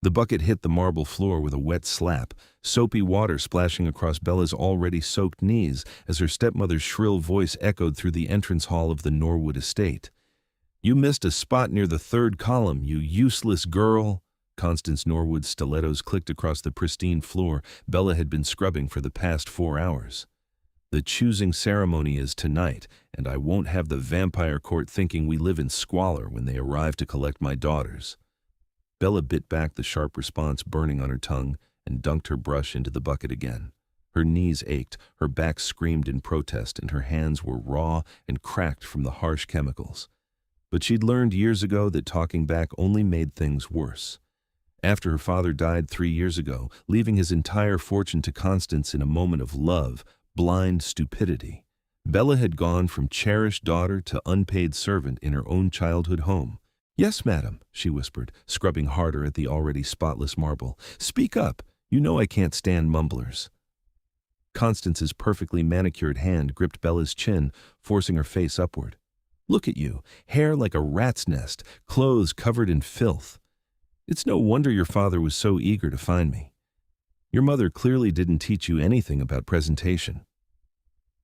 The bucket hit the marble floor with a wet slap, soapy water splashing across Bella's already soaked knees as her stepmother's shrill voice echoed through the entrance hall of the Norwood estate. "You missed a spot near the third column, you useless girl!" Constance Norwood's stilettos clicked across the pristine floor Bella had been scrubbing for the past 4 hours. "The choosing ceremony is tonight, and I won't have the vampire court thinking we live in squalor when they arrive to collect my daughters." Bella bit back the sharp response burning on her tongue and dunked her brush into the bucket again. Her knees ached, her back screamed in protest, and her hands were raw and cracked from the harsh chemicals. But she'd learned years ago that talking back only made things worse. After her father died 3 years ago, leaving his entire fortune to Constance in a moment of love, blind stupidity, Bella had gone from cherished daughter to unpaid servant in her own childhood home. "Yes, madam," she whispered, scrubbing harder at the already spotless marble. "Speak up. You know I can't stand mumblers." Constance's perfectly manicured hand gripped Bella's chin, forcing her face upward. "Look at you, hair like a rat's nest, clothes covered in filth. It's no wonder your father was so eager to find me. Your mother clearly didn't teach you anything about presentation."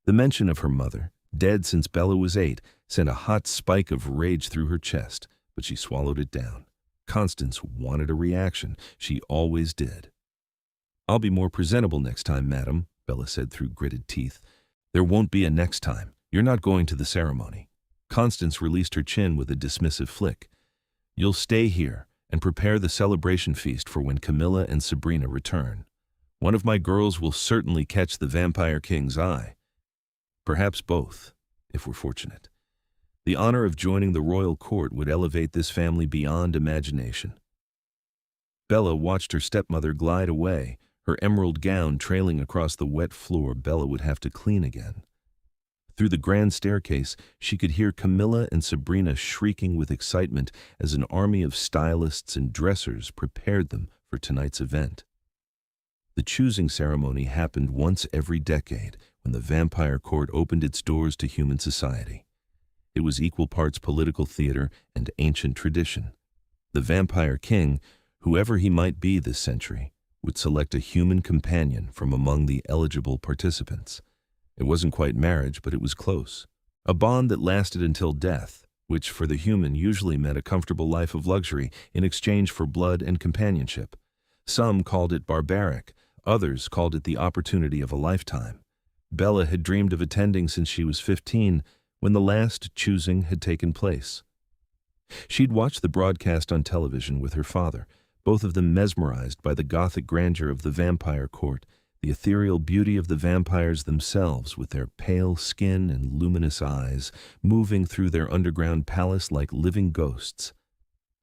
The mention of her mother, dead since Bella was 8, sent a hot spike of rage through her chest, but she swallowed it down. Constance wanted a reaction. She always did. "I'll be more presentable next time, madam," Bella said through gritted teeth. "There won't be a next time. You're not going to the ceremony." Constance released her chin with a dismissive flick. "You'll stay here and prepare the celebration feast for when Camilla and Sabrina return. One of my girls will certainly catch the Vampire King's eye. Perhaps both, if we're fortunate. The honor of joining the royal court would elevate this family beyond imagination." Bella watched her stepmother glide away, her emerald gown trailing across the wet floor Bella would have to clean again. Through the grand staircase, she could hear Camilla and Sabrina shrieking with excitement as an army of stylists and dressers prepared them for tonight's event. The choosing ceremony happened once every decade when the vampire court opened its doors to human society. It was equal parts political theater and ancient tradition. The Vampire King, whoever he might be this century, would select a human companion from among the eligible participants. It wasn't quite marriage, but it was close. A bond that lasted until death, which for the human usually meant a comfortable life of luxury in exchange for blood and companionship. Some called it barbaric, others called it the opportunity of a lifetime. Bella had dreamed of attending since she was 15, when the last choosing had taken place. She'd watched the broadcast on television with her father, both of them mesmerized by the gothic grandeur of the vampire court, the ethereal beauty of the vampires themselves with their pale skin and luminous eyes, moving through their underground palace like living ghosts.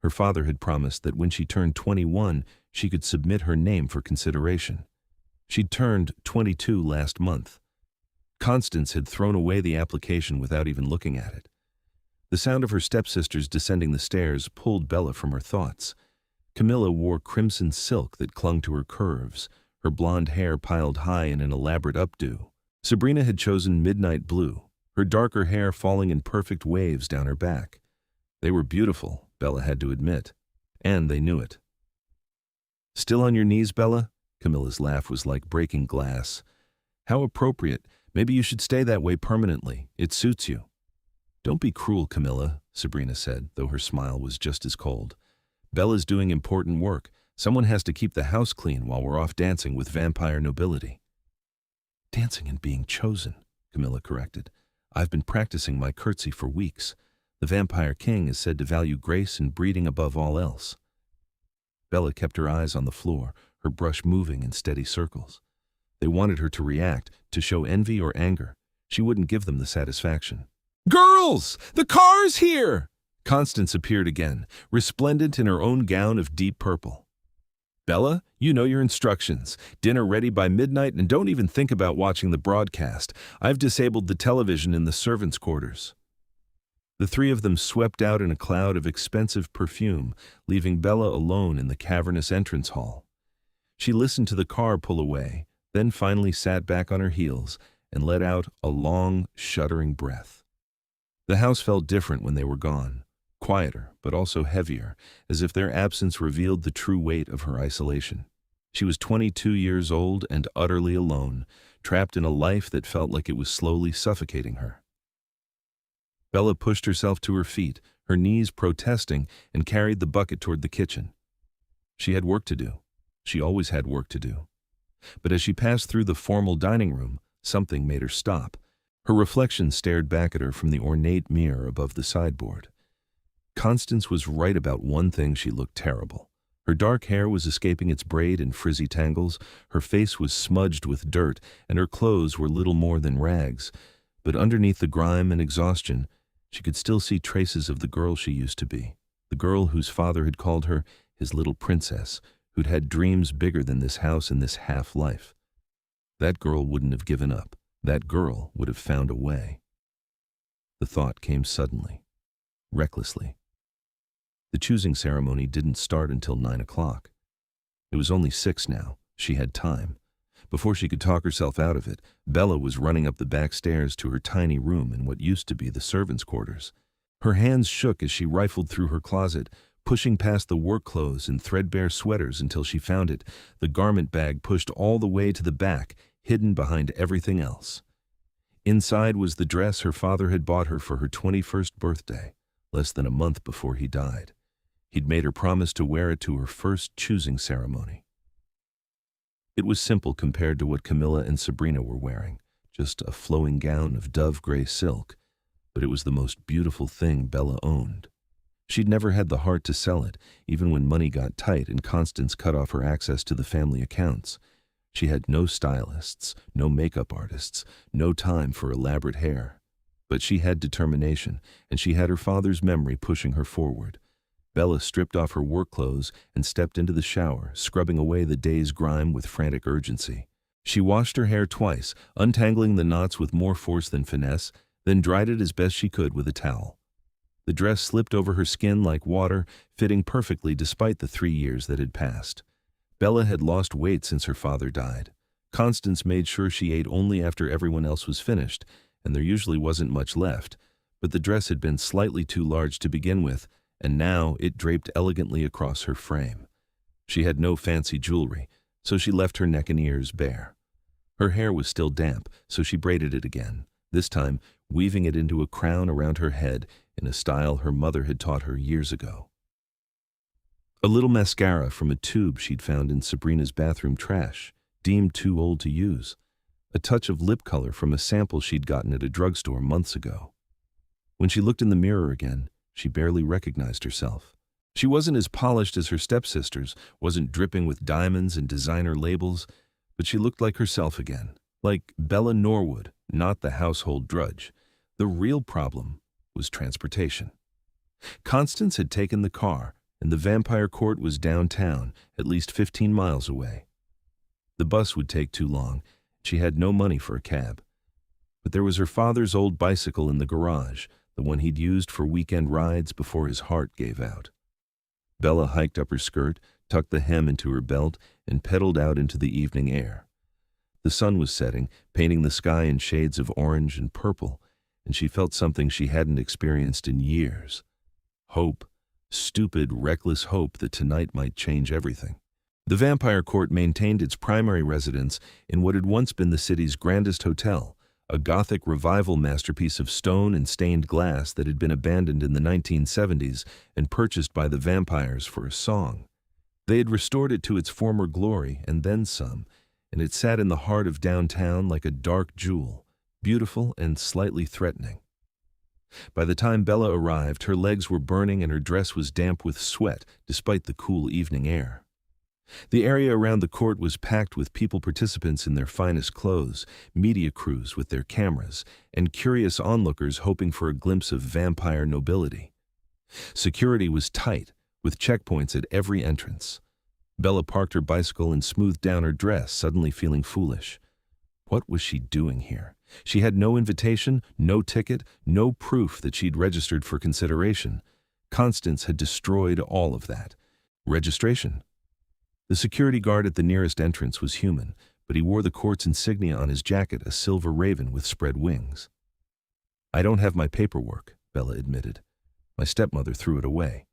Her father had promised that when she turned 21, she could submit her name for consideration. She'd turned 22 last month. Constance had thrown away the application without even looking at it. The sound of her stepsisters descending the stairs pulled Bella from her thoughts. Camilla wore crimson silk that clung to her curves, her blonde hair piled high in an elaborate updo. Sabrina had chosen midnight blue, her darker hair falling in perfect waves down her back. They were beautiful, Bella had to admit, and they knew it. "Still on your knees, Bella?" Camilla's laugh was like breaking glass. "How appropriate. Maybe you should stay that way permanently. It suits you." "Don't be cruel, Camilla," Sabrina said, though her smile was just as cold. "Bella's doing important work. Someone has to keep the house clean while we're off dancing with vampire nobility." "Dancing and being chosen," Camilla corrected. "I've been practicing my curtsy for weeks. The Vampire King is said to value grace and breeding above all else." Bella kept her eyes on the floor, her brush moving in steady circles. They wanted her to react, to show envy or anger. She wouldn't give them the satisfaction. "Girls! The car's here!" Constance appeared again, resplendent in her own gown of deep purple. "Bella, you know your instructions. Dinner ready by midnight, and don't even think about watching the broadcast. I've disabled the television in the servants' quarters." The three of them swept out in a cloud of expensive perfume, leaving Bella alone in the cavernous entrance hall. She listened to the car pull away, then finally sat back on her heels and let out a long, shuddering breath. The house felt different when they were gone. quieter but also heavier, as if their absence revealed the true weight of her isolation. She was 22 years old and utterly alone, trapped in a life that felt like it was slowly suffocating her. Bella pushed herself to her feet, her knees protesting, and carried the bucket toward the kitchen. She had work to do. She always had work to do. But as she passed through the formal dining room, something made her stop. Her reflection stared back at her from the ornate mirror above the sideboard. Constance was right about one thing: she looked terrible. Her dark hair was escaping its braid in frizzy tangles, her face was smudged with dirt, and her clothes were little more than rags. But underneath the grime and exhaustion, she could still see traces of the girl she used to be, the girl whose father had called her his little princess, who'd had dreams bigger than this house and this half-life. That girl wouldn't have given up. That girl would have found a way. The thought came suddenly, recklessly. The choosing ceremony didn't start until 9 o'clock. It was only 6 now. She had time. Before she could talk herself out of it, Bella was running up the back stairs to her tiny room in what used to be the servants' quarters. Her hands shook as she rifled through her closet, pushing past the work clothes and threadbare sweaters until she found it, the garment bag pushed all the way to the back, hidden behind everything else. Inside was the dress her father had bought her for her 21st birthday, less than a month before he died. He'd made her promise to wear it to her first choosing ceremony. It was simple compared to what Camilla and Sabrina were wearing, just a flowing gown of dove-gray silk, but it was the most beautiful thing Bella owned. She'd never had the heart to sell it, even when money got tight and Constance cut off her access to the family accounts. She had no stylists, no makeup artists, no time for elaborate hair. But she had determination, and she had her father's memory pushing her forward. Bella stripped off her work clothes and stepped into the shower, scrubbing away the day's grime with frantic urgency. She washed her hair twice, untangling the knots with more force than finesse, then dried it as best she could with a towel. The dress slipped over her skin like water, fitting perfectly despite the 3 years that had passed. Bella had lost weight since her father died. Constance made sure she ate only after everyone else was finished, and there usually wasn't much left, but the dress had been slightly too large to begin with, and now it draped elegantly across her frame. She had no fancy jewelry, so she left her neck and ears bare. Her hair was still damp, so she braided it again, this time weaving it into a crown around her head in a style her mother had taught her years ago. A little mascara from a tube she'd found in Sabrina's bathroom trash, deemed too old to use. A touch of lip color from a sample she'd gotten at a drugstore months ago. When she looked in the mirror again, she barely recognized herself. She wasn't as polished as her stepsisters, wasn't dripping with diamonds and designer labels, but she looked like herself again, like Bella Norwood, not the household drudge. The real problem was transportation. Constance had taken the car, and the Vampire Court was downtown, at least 15 miles away. The bus would take too long. She had no money for a cab. But there was her father's old bicycle in the garage, the one he'd used for weekend rides before his heart gave out. Bella hiked up her skirt, tucked the hem into her belt, and pedaled out into the evening air. The sun was setting, painting the sky in shades of orange and purple, and she felt something she hadn't experienced in years. Hope. Stupid, reckless hope that tonight might change everything. The Vampire Court maintained its primary residence in what had once been the city's grandest hotel, a Gothic revival masterpiece of stone and stained glass that had been abandoned in the 1970s and purchased by the vampires for a song. They had restored it to its former glory and then some, and it sat in the heart of downtown like a dark jewel, beautiful and slightly threatening. By the time Bella arrived, her legs were burning and her dress was damp with sweat, despite the cool evening air. The area around the court was packed with people participants in their finest clothes, media crews with their cameras, and curious onlookers hoping for a glimpse of vampire nobility. Security was tight, with checkpoints at every entrance. Bella parked her bicycle and smoothed down her dress, suddenly feeling foolish. What was she doing here? She had no invitation, no ticket, no proof that she'd registered for consideration. Constance had destroyed all of that. Registration. The security guard at the nearest entrance was human, but he wore the court's insignia on his jacket, a silver raven with spread wings. "I don't have my paperwork," Bella admitted. My stepmother threw it away.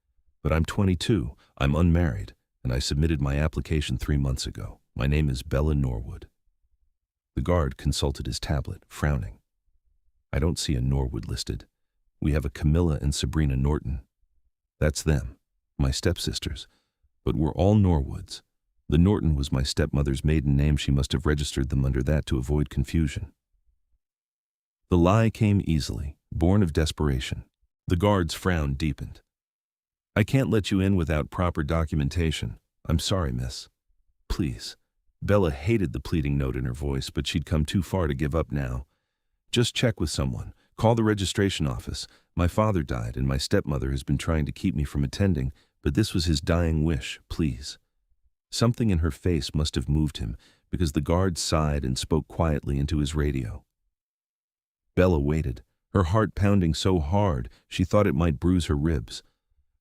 But I'm 22, I'm unmarried, and I submitted my application 3 months ago. My name is Bella Norwood. The guard consulted his tablet, frowning. I don't see a Norwood listed. We have a Camilla and Sabrina Norton. That's them, my stepsisters. But we're all Norwoods. The Norton was my stepmother's maiden name. She must have registered them under that to avoid confusion. The lie came easily, born of desperation. The guard's frown deepened. I can't let you in without proper documentation. I'm sorry, miss. Please. Bella hated the pleading note in her voice, but she'd come too far to give up now. Just check with someone. Call the registration office. My father died, and my stepmother has been trying to keep me from attending, but this was his dying wish, please. Something in her face must have moved him, because the guard sighed and spoke quietly into his radio. Bella waited, her heart pounding so hard she thought it might bruise her ribs.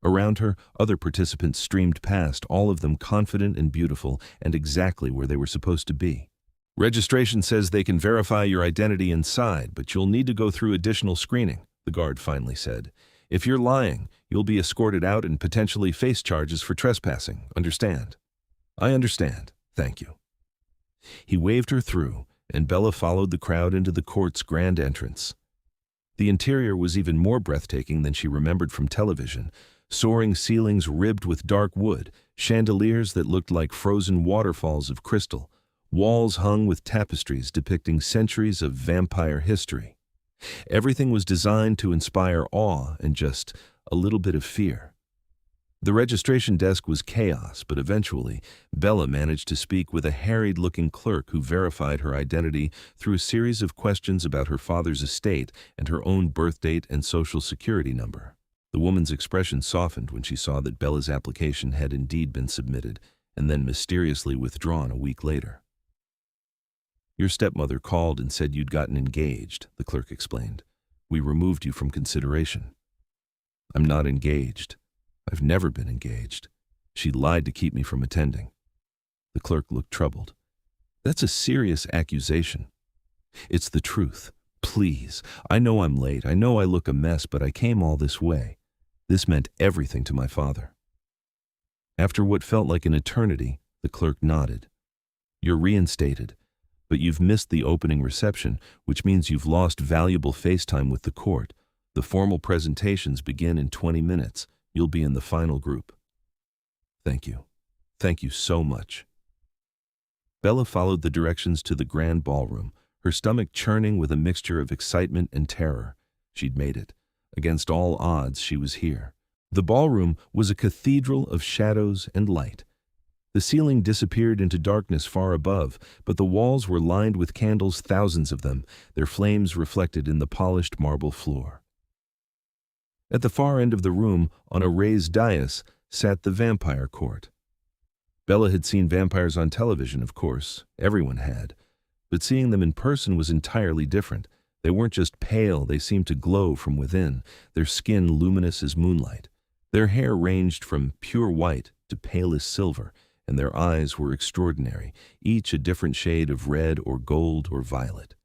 Around her, other participants streamed past, all of them confident and beautiful, and exactly where they were supposed to be. Registration says they can verify your identity inside, but you'll need to go through additional screening, the guard finally said. If you're lying, you'll be escorted out and potentially face charges for trespassing, understand? I understand, thank you. He waved her through, and Bella followed the crowd into the court's grand entrance. The interior was even more breathtaking than she remembered from television. Soaring ceilings ribbed with dark wood, chandeliers that looked like frozen waterfalls of crystal, walls hung with tapestries depicting centuries of vampire history. Everything was designed to inspire awe and just a little bit of fear. The registration desk was chaos, but eventually, Bella managed to speak with a harried-looking clerk who verified her identity through a series of questions about her father's estate and her own birth date and social security number. The woman's expression softened when she saw that Bella's application had indeed been submitted and then mysteriously withdrawn a week later. Your stepmother called and said you'd gotten engaged, the clerk explained. We removed you from consideration. I'm not engaged. I've never been engaged. She lied to keep me from attending. The clerk looked troubled. That's a serious accusation. It's the truth. Please. I know I'm late. I know I look a mess, but I came all this way. This meant everything to my father. After what felt like an eternity, the clerk nodded. You're reinstated, but you've missed the opening reception, which means you've lost valuable face time with the court. The formal presentations begin in 20 minutes. You'll be in the final group. Thank you. Thank you so much. Bella followed the directions to the grand ballroom, her stomach churning with a mixture of excitement and terror. She'd made it. Against all odds, she was here. The ballroom was a cathedral of shadows and light. The ceiling disappeared into darkness far above, but the walls were lined with candles, thousands of them, their flames reflected in the polished marble floor. At the far end of the room, on a raised dais, sat the vampire court. Bella had seen vampires on television, of course. Everyone had. But seeing them in person was entirely different. They weren't just pale, they seemed to glow from within, their skin luminous as moonlight. Their hair ranged from pure white to palest silver, and their eyes were extraordinary, each a different shade of red or gold or violet.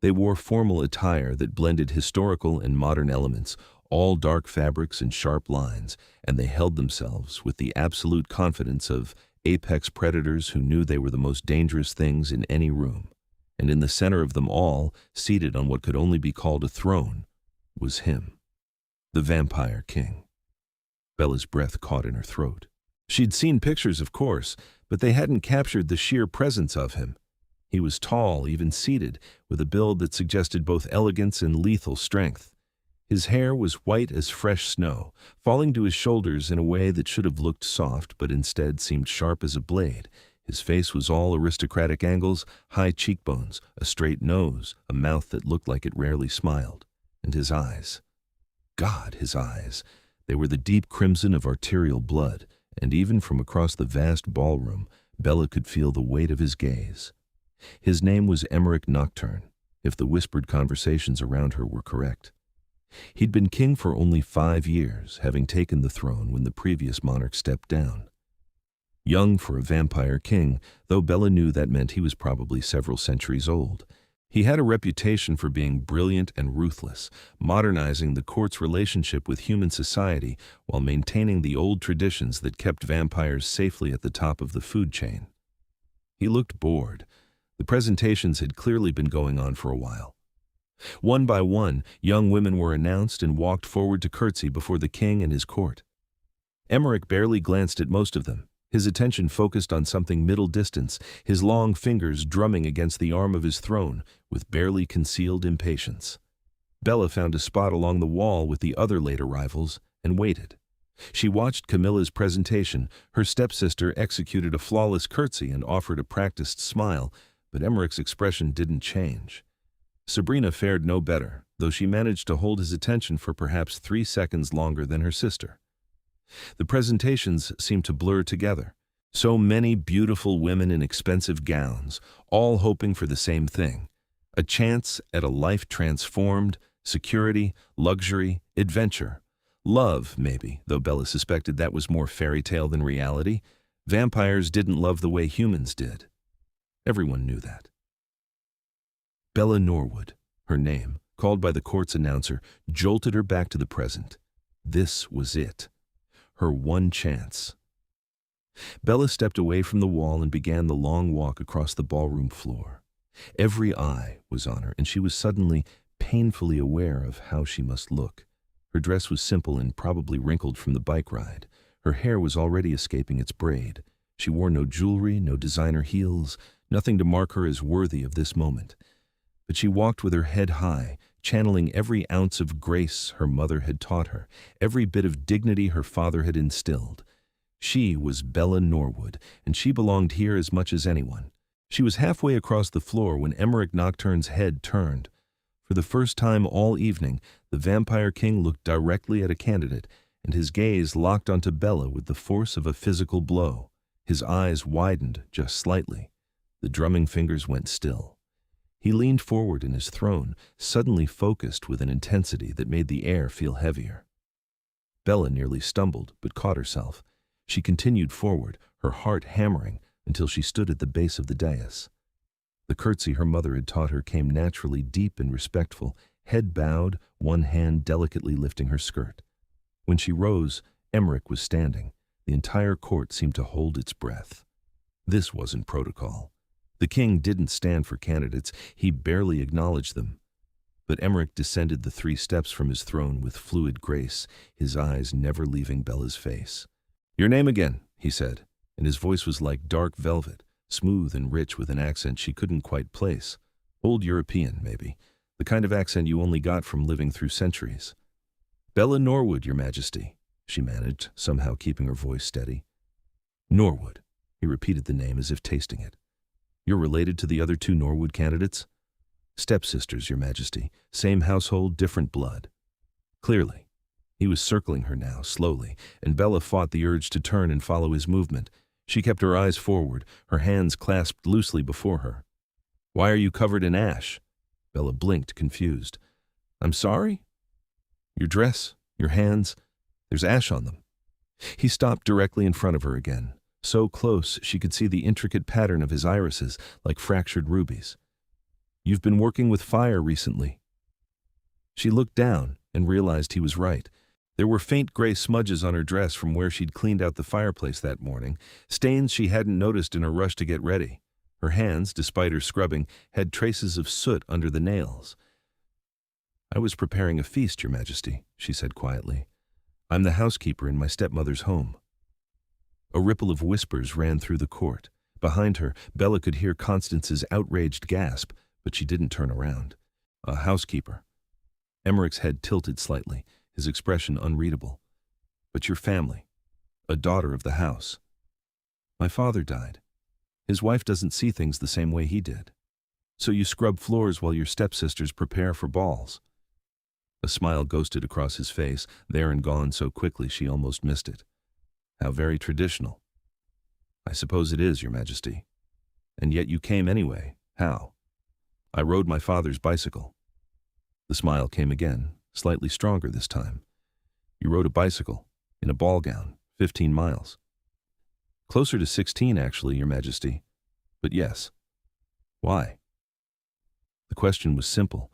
They wore formal attire that blended historical and modern elements, all dark fabrics and sharp lines, and they held themselves with the absolute confidence of apex predators who knew they were the most dangerous things in any room. And in the center of them all, seated on what could only be called a throne, was him, the Vampire King. Bella's breath caught in her throat. She'd seen pictures, of course, but they hadn't captured the sheer presence of him. He was tall, even seated, with a build that suggested both elegance and lethal strength. His hair was white as fresh snow, falling to his shoulders in a way that should have looked soft but instead seemed sharp as a blade. His face was all aristocratic angles, high cheekbones, a straight nose, a mouth that looked like it rarely smiled. And his eyes. God, his eyes. They were the deep crimson of arterial blood, and even from across the vast ballroom, Bella could feel the weight of his gaze. His name was Emmerich Nocturne, if the whispered conversations around her were correct. He'd been king for only 5 years, having taken the throne when the previous monarch stepped down. Young for a vampire king, though Bella knew that meant he was probably several centuries old. He had a reputation for being brilliant and ruthless, modernizing the court's relationship with human society while maintaining the old traditions that kept vampires safely at the top of the food chain. He looked bored. The presentations had clearly been going on for a while. One by one, young women were announced and walked forward to curtsy before the king and his court. Emmerich barely glanced at most of them, his attention focused on something middle distance, his long fingers drumming against the arm of his throne with barely concealed impatience. Bella found a spot along the wall with the other late arrivals and waited. She watched Camilla's presentation. Her stepsister executed a flawless curtsy and offered a practiced smile, but Emmerich's expression didn't change. Sabrina fared no better, though she managed to hold his attention for perhaps 3 seconds longer than her sister. The presentations seemed to blur together. So many beautiful women in expensive gowns, all hoping for the same thing: a chance at a life transformed, security, luxury, adventure. Love, maybe, though Bella suspected that was more fairy tale than reality. Vampires didn't love the way humans did. Everyone knew that. Bella Norwood, her name, called by the court's announcer, jolted her back to the present. This was it. Her one chance. Bella stepped away from the wall and began the long walk across the ballroom floor. Every eye was on her, and she was suddenly painfully aware of how she must look. Her dress was simple and probably wrinkled from the bike ride. Her hair was already escaping its braid. She wore no jewelry, no designer heels, nothing to mark her as worthy of this moment. But she walked with her head high, channeling every ounce of grace her mother had taught her, every bit of dignity her father had instilled. She was Bella Norwood, and she belonged here as much as anyone. She was halfway across the floor when Emmerich Nocturne's head turned. For the first time all evening, the Vampire King looked directly at a candidate, and his gaze locked onto Bella with the force of a physical blow. His eyes widened just slightly. The drumming fingers went still. He leaned forward in his throne, suddenly focused with an intensity that made the air feel heavier. Bella nearly stumbled, but caught herself. She continued forward, her heart hammering, until she stood at the base of the dais. The curtsy her mother had taught her came naturally deep and respectful, head bowed, one hand delicately lifting her skirt. When she rose, Emmerich was standing. The entire court seemed to hold its breath. This wasn't protocol. The king didn't stand for candidates, he barely acknowledged them. But Emmerich descended the 3 steps from his throne with fluid grace, his eyes never leaving Bella's face. "Your name again," he said, and his voice was like dark velvet, smooth and rich with an accent she couldn't quite place. Old European, maybe, the kind of accent you only got from living through centuries. "Bella Norwood, Your Majesty," she managed, somehow keeping her voice steady. "Norwood," he repeated the name as if tasting it. "You're related to the other 2 Norwood candidates?" "Stepsisters, Your Majesty. Same household, different blood." Clearly. He was circling her now, slowly, and Bella fought the urge to turn and follow his movement. She kept her eyes forward, her hands clasped loosely before her. "Why are you covered in ash?" Bella blinked, confused. "I'm sorry?" "Your dress, your hands, there's ash on them." He stopped directly in front of her again, so close she could see the intricate pattern of his irises like fractured rubies. "You've been working with fire recently." She looked down and realized he was right. There were faint gray smudges on her dress from where she'd cleaned out the fireplace that morning, stains she hadn't noticed in her rush to get ready. Her hands, despite her scrubbing, had traces of soot under the nails. "I was preparing a feast, Your Majesty," she said quietly. "I'm the housekeeper in my stepmother's home." A ripple of whispers ran through the court. Behind her, Bella could hear Constance's outraged gasp, but she didn't turn around. A housekeeper. Emmerich's head tilted slightly, his expression unreadable. "But your family. A daughter of the house." "My father died. His wife doesn't see things the same way he did. So you scrub floors while your stepsisters prepare for balls." A smile ghosted across his face, there and gone so quickly she almost missed it. "How very traditional." "I suppose it is, Your Majesty. And yet you came anyway. How?" "I rode my father's bicycle." The smile came again, slightly stronger this time. "You rode a bicycle, in a ball gown, 15 miles. Closer to 16, actually, Your Majesty. But yes." "Why?" The The question was simple,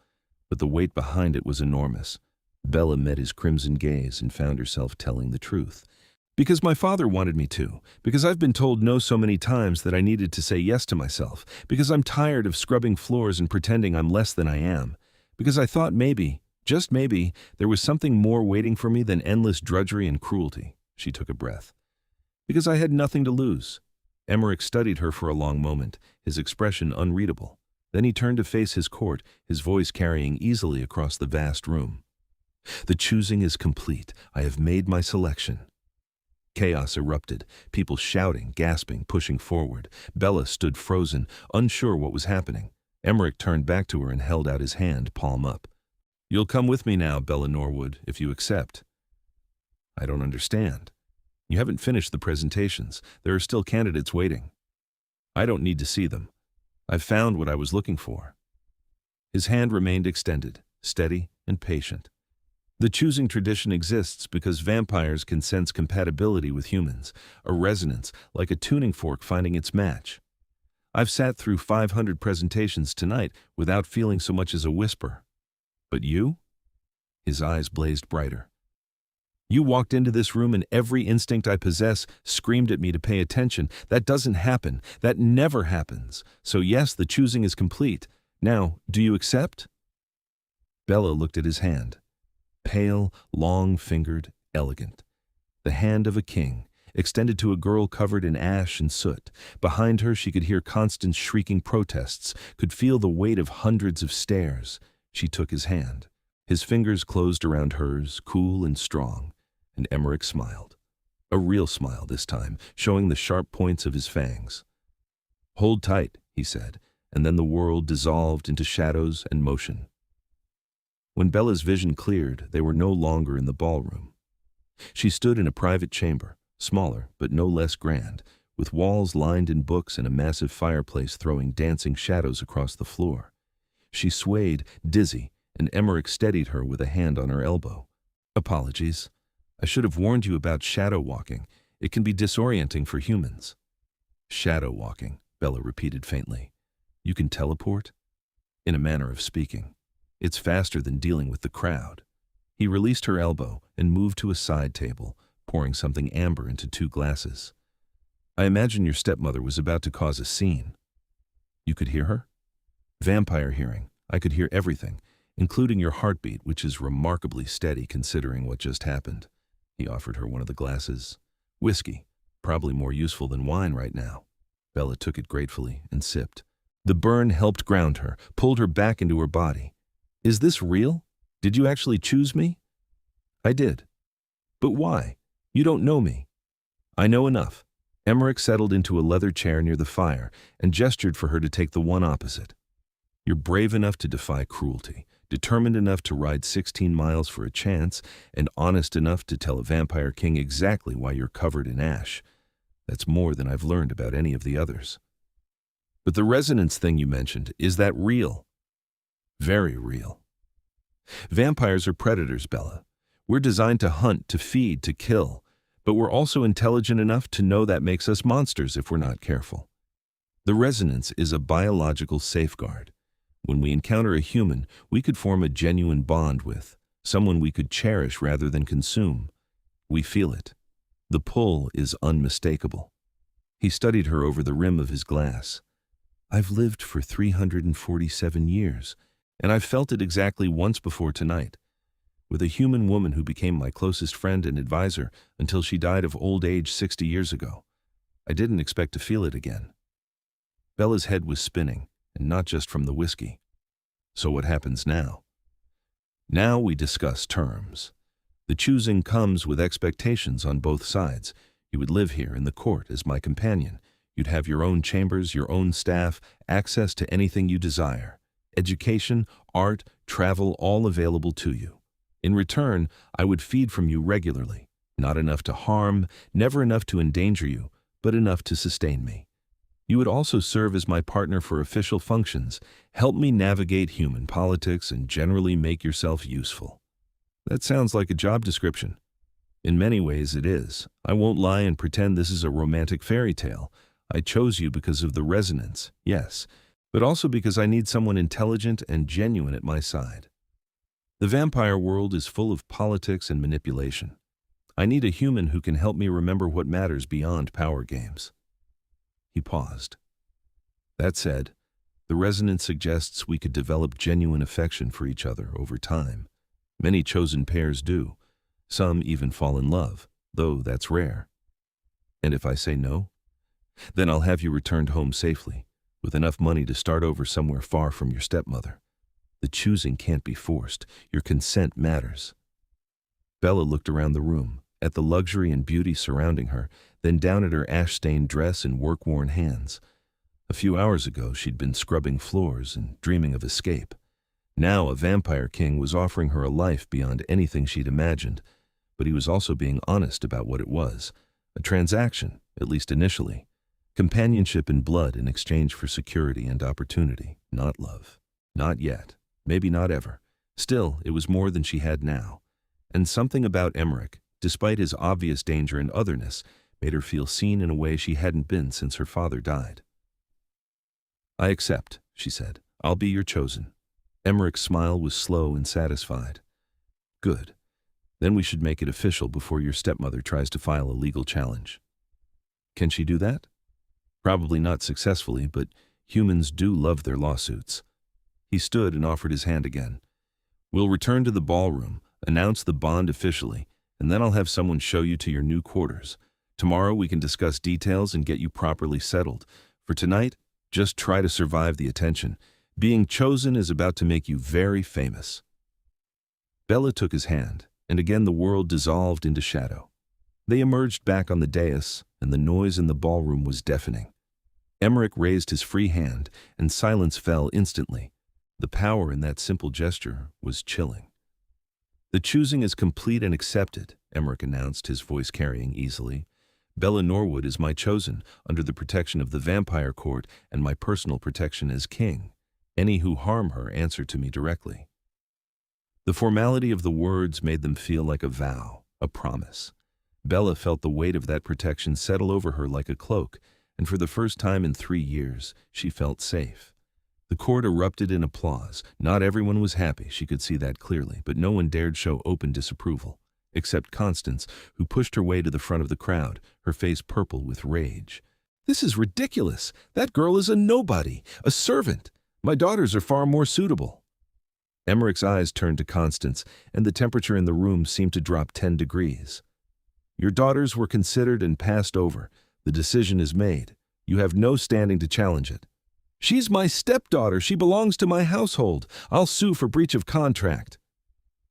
but the weight behind it was enormous. Bella met his crimson gaze and found herself telling the truth. Because my father wanted me to. Because I've been told no so many times that I needed to say yes to myself. Because I'm tired of scrubbing floors and pretending I'm less than I am. Because I thought maybe, just maybe, there was something more waiting for me than endless drudgery and cruelty. She took a breath. Because I had nothing to lose. Emmerich studied her for a long moment, his expression unreadable. Then he turned to face his court, his voice carrying easily across the vast room. The choosing is complete. I have made my selection. Chaos erupted, people shouting, gasping, pushing forward. Bella stood frozen, unsure what was happening. Emmerich turned back to her and held out his hand, palm up. You'll come with me now, Bella Norwood, if you accept. I don't understand. You haven't finished the presentations. There are still candidates waiting. I don't need to see them. I've found what I was looking for. His hand remained extended, steady and patient. The choosing tradition exists because vampires can sense compatibility with humans, a resonance like a tuning fork finding its match. I've sat through 500 presentations tonight without feeling so much as a whisper. But you? His eyes blazed brighter. You walked into this room and every instinct I possess screamed at me to pay attention. That doesn't happen. That never happens. So yes, the choosing is complete. Now, do you accept? Bella looked at his hand. Pale, long-fingered, elegant. The hand of a king, extended to a girl covered in ash and soot. Behind her she could hear constant shrieking protests, could feel the weight of hundreds of stares. She took his hand. His fingers closed around hers, cool and strong, and Emmerich smiled. A real smile this time, showing the sharp points of his fangs. Hold tight, he said, and then the world dissolved into shadows and motion. When Bella's vision cleared, they were no longer in the ballroom. She stood in a private chamber, smaller but no less grand, with walls lined in books and a massive fireplace throwing dancing shadows across the floor. She swayed, dizzy, and Emmerich steadied her with a hand on her elbow. Apologies. I should have warned you about shadow walking. It can be disorienting for humans. Shadow walking, Bella repeated faintly. You can teleport? In a manner of speaking. It's faster than dealing with the crowd. He released her elbow and moved to a side table, pouring something amber into 2 glasses. I imagine your stepmother was about to cause a scene. You could hear her? Vampire hearing. I could hear everything, including your heartbeat, which is remarkably steady considering what just happened. He offered her one of the glasses. Whiskey, probably more useful than wine right now. Bella took it gratefully and sipped. The burn helped ground her, pulled her back into her body. Is this real? Did you actually choose me? I did. But why? You don't know me. I know enough. Emmerich settled into a leather chair near the fire and gestured for her to take the one opposite. You're brave enough to defy cruelty, determined enough to ride 16 miles for a chance, and honest enough to tell a vampire king exactly why you're covered in ash. That's more than I've learned about any of the others. But the resonance thing you mentioned, is that real? Very real. Vampires are predators, Bella. We're designed to hunt, to feed, to kill, but we're also intelligent enough to know that makes us monsters if we're not careful. The resonance is a biological safeguard. When we encounter a human, we could form a genuine bond with, someone we could cherish rather than consume. We feel it. The pull is unmistakable. He studied her over the rim of his glass. I've lived for 347 years, and I've felt it exactly once before tonight, with a human woman who became my closest friend and advisor until she died of old age 60 years ago. I didn't expect to feel it again. Bella's head was spinning, and not just from the whiskey. So what happens now? Now we discuss terms. The choosing comes with expectations on both sides. You would live here in the court as my companion. You'd have your own chambers, your own staff, access to anything you desire. Education, art, travel, all available to you. In return, I would feed from you regularly. Not enough to harm, never enough to endanger you, but enough to sustain me. You would also serve as my partner for official functions, help me navigate human politics, and generally make yourself useful. That sounds like a job description. In many ways it is. I won't lie and pretend this is a romantic fairy tale. I chose you because of the resonance, yes, but also because I need someone intelligent and genuine at my side. The vampire world is full of politics and manipulation. I need a human who can help me remember what matters beyond power games." He paused. "That said, the resonance suggests we could develop genuine affection for each other over time. Many chosen pairs do. Some even fall in love, though that's rare. And if I say no, then I'll have you returned home safely, with enough money to start over somewhere far from your stepmother. The choosing can't be forced. Your consent matters." Bella looked around the room, at the luxury and beauty surrounding her, then down at her ash-stained dress and work-worn hands. A few hours ago, she'd been scrubbing floors and dreaming of escape. Now a vampire king was offering her a life beyond anything she'd imagined, but he was also being honest about what it was. A transaction, at least initially. Companionship in blood in exchange for security and opportunity, not love. Not yet. Maybe not ever. Still, it was more than she had now. And something about Emmerich, despite his obvious danger and otherness, made her feel seen in a way she hadn't been since her father died. "I accept," she said. "I'll be your chosen." Emmerich's smile was slow and satisfied. "Good. Then we should make it official before your stepmother tries to file a legal challenge." "Can she do that?" "Probably not successfully, but humans do love their lawsuits." He stood and offered his hand again. "We'll return to the ballroom, announce the bond officially, and then I'll have someone show you to your new quarters. Tomorrow we can discuss details and get you properly settled. For tonight, just try to survive the attention. Being chosen is about to make you very famous." Bella took his hand, and again the world dissolved into shadow. They emerged back on the dais, and the noise in the ballroom was deafening. Emmerich raised his free hand, and silence fell instantly. The power in that simple gesture was chilling. "The choosing is complete and accepted," Emmerich announced, his voice carrying easily. "Bella Norwood is my chosen, under the protection of the vampire court and my personal protection as king. Any who harm her answer to me directly." The formality of the words made them feel like a vow, a promise. Bella felt the weight of that protection settle over her like a cloak, and for the first time in 3 years, she felt safe. The court erupted in applause. Not everyone was happy, she could see that clearly, but no one dared show open disapproval, except Constance, who pushed her way to the front of the crowd, her face purple with rage. "This is ridiculous. That girl is a nobody, a servant. My daughters are far more suitable." Emmerich's eyes turned to Constance, and the temperature in the room seemed to drop 10 degrees. "Your daughters were considered and passed over. The decision is made. You have no standing to challenge it." "She's my stepdaughter. She belongs to my household. I'll sue for breach of contract."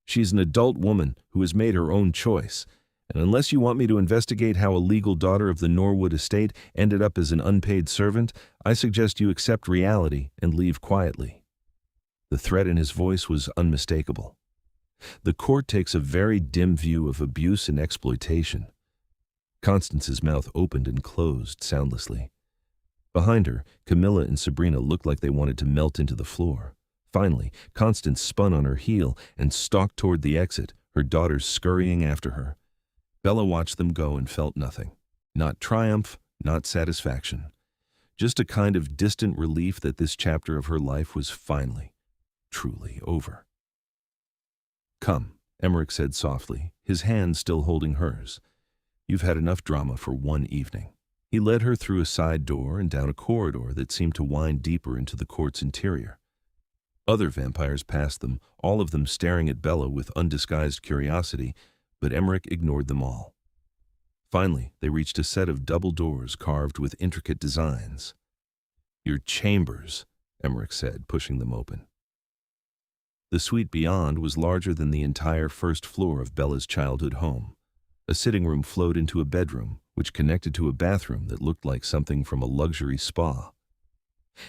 "She's an adult woman who has made her own choice. And unless you want me to investigate how a legal daughter of the Norwood estate ended up as an unpaid servant, I suggest you accept reality and leave quietly." The threat in his voice was unmistakable. "The court takes a very dim view of abuse and exploitation." Constance's mouth opened and closed soundlessly. Behind her, Camilla and Sabrina looked like they wanted to melt into the floor. Finally, Constance spun on her heel and stalked toward the exit, her daughters scurrying after her. Bella watched them go and felt nothing. Not triumph, not satisfaction. Just a kind of distant relief that this chapter of her life was finally, truly over. "Come," Emmerich said softly, his hand still holding hers. "You've had enough drama for one evening." He led her through a side door and down a corridor that seemed to wind deeper into the court's interior. Other vampires passed them, all of them staring at Bella with undisguised curiosity, but Emmerich ignored them all. Finally, they reached a set of double doors carved with intricate designs. "Your chambers," Emmerich said, pushing them open. The suite beyond was larger than the entire first floor of Bella's childhood home. A sitting room flowed into a bedroom, which connected to a bathroom that looked like something from a luxury spa.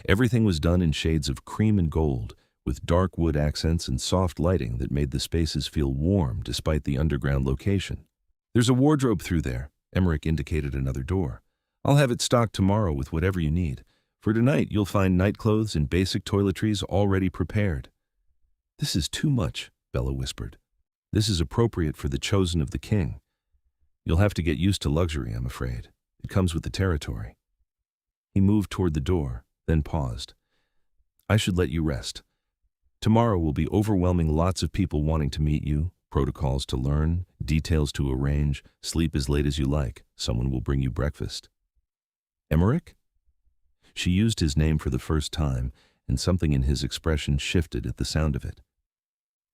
Everything was done in shades of cream and gold, with dark wood accents and soft lighting that made the spaces feel warm despite the underground location. "There's a wardrobe through there," Emmerich indicated another door. "I'll have it stocked tomorrow with whatever you need. For tonight, you'll find nightclothes and basic toiletries already prepared." "This is too much," Bella whispered. "This is appropriate for the chosen of the king. You'll have to get used to luxury, I'm afraid. It comes with the territory." He moved toward the door, then paused. I should let you rest. Tomorrow will be overwhelming, lots of people wanting to meet you, protocols to learn, details to arrange, sleep as late as you like. Someone will bring you breakfast. Emmerich? She used his name for the first time, and something in his expression shifted at the sound of it.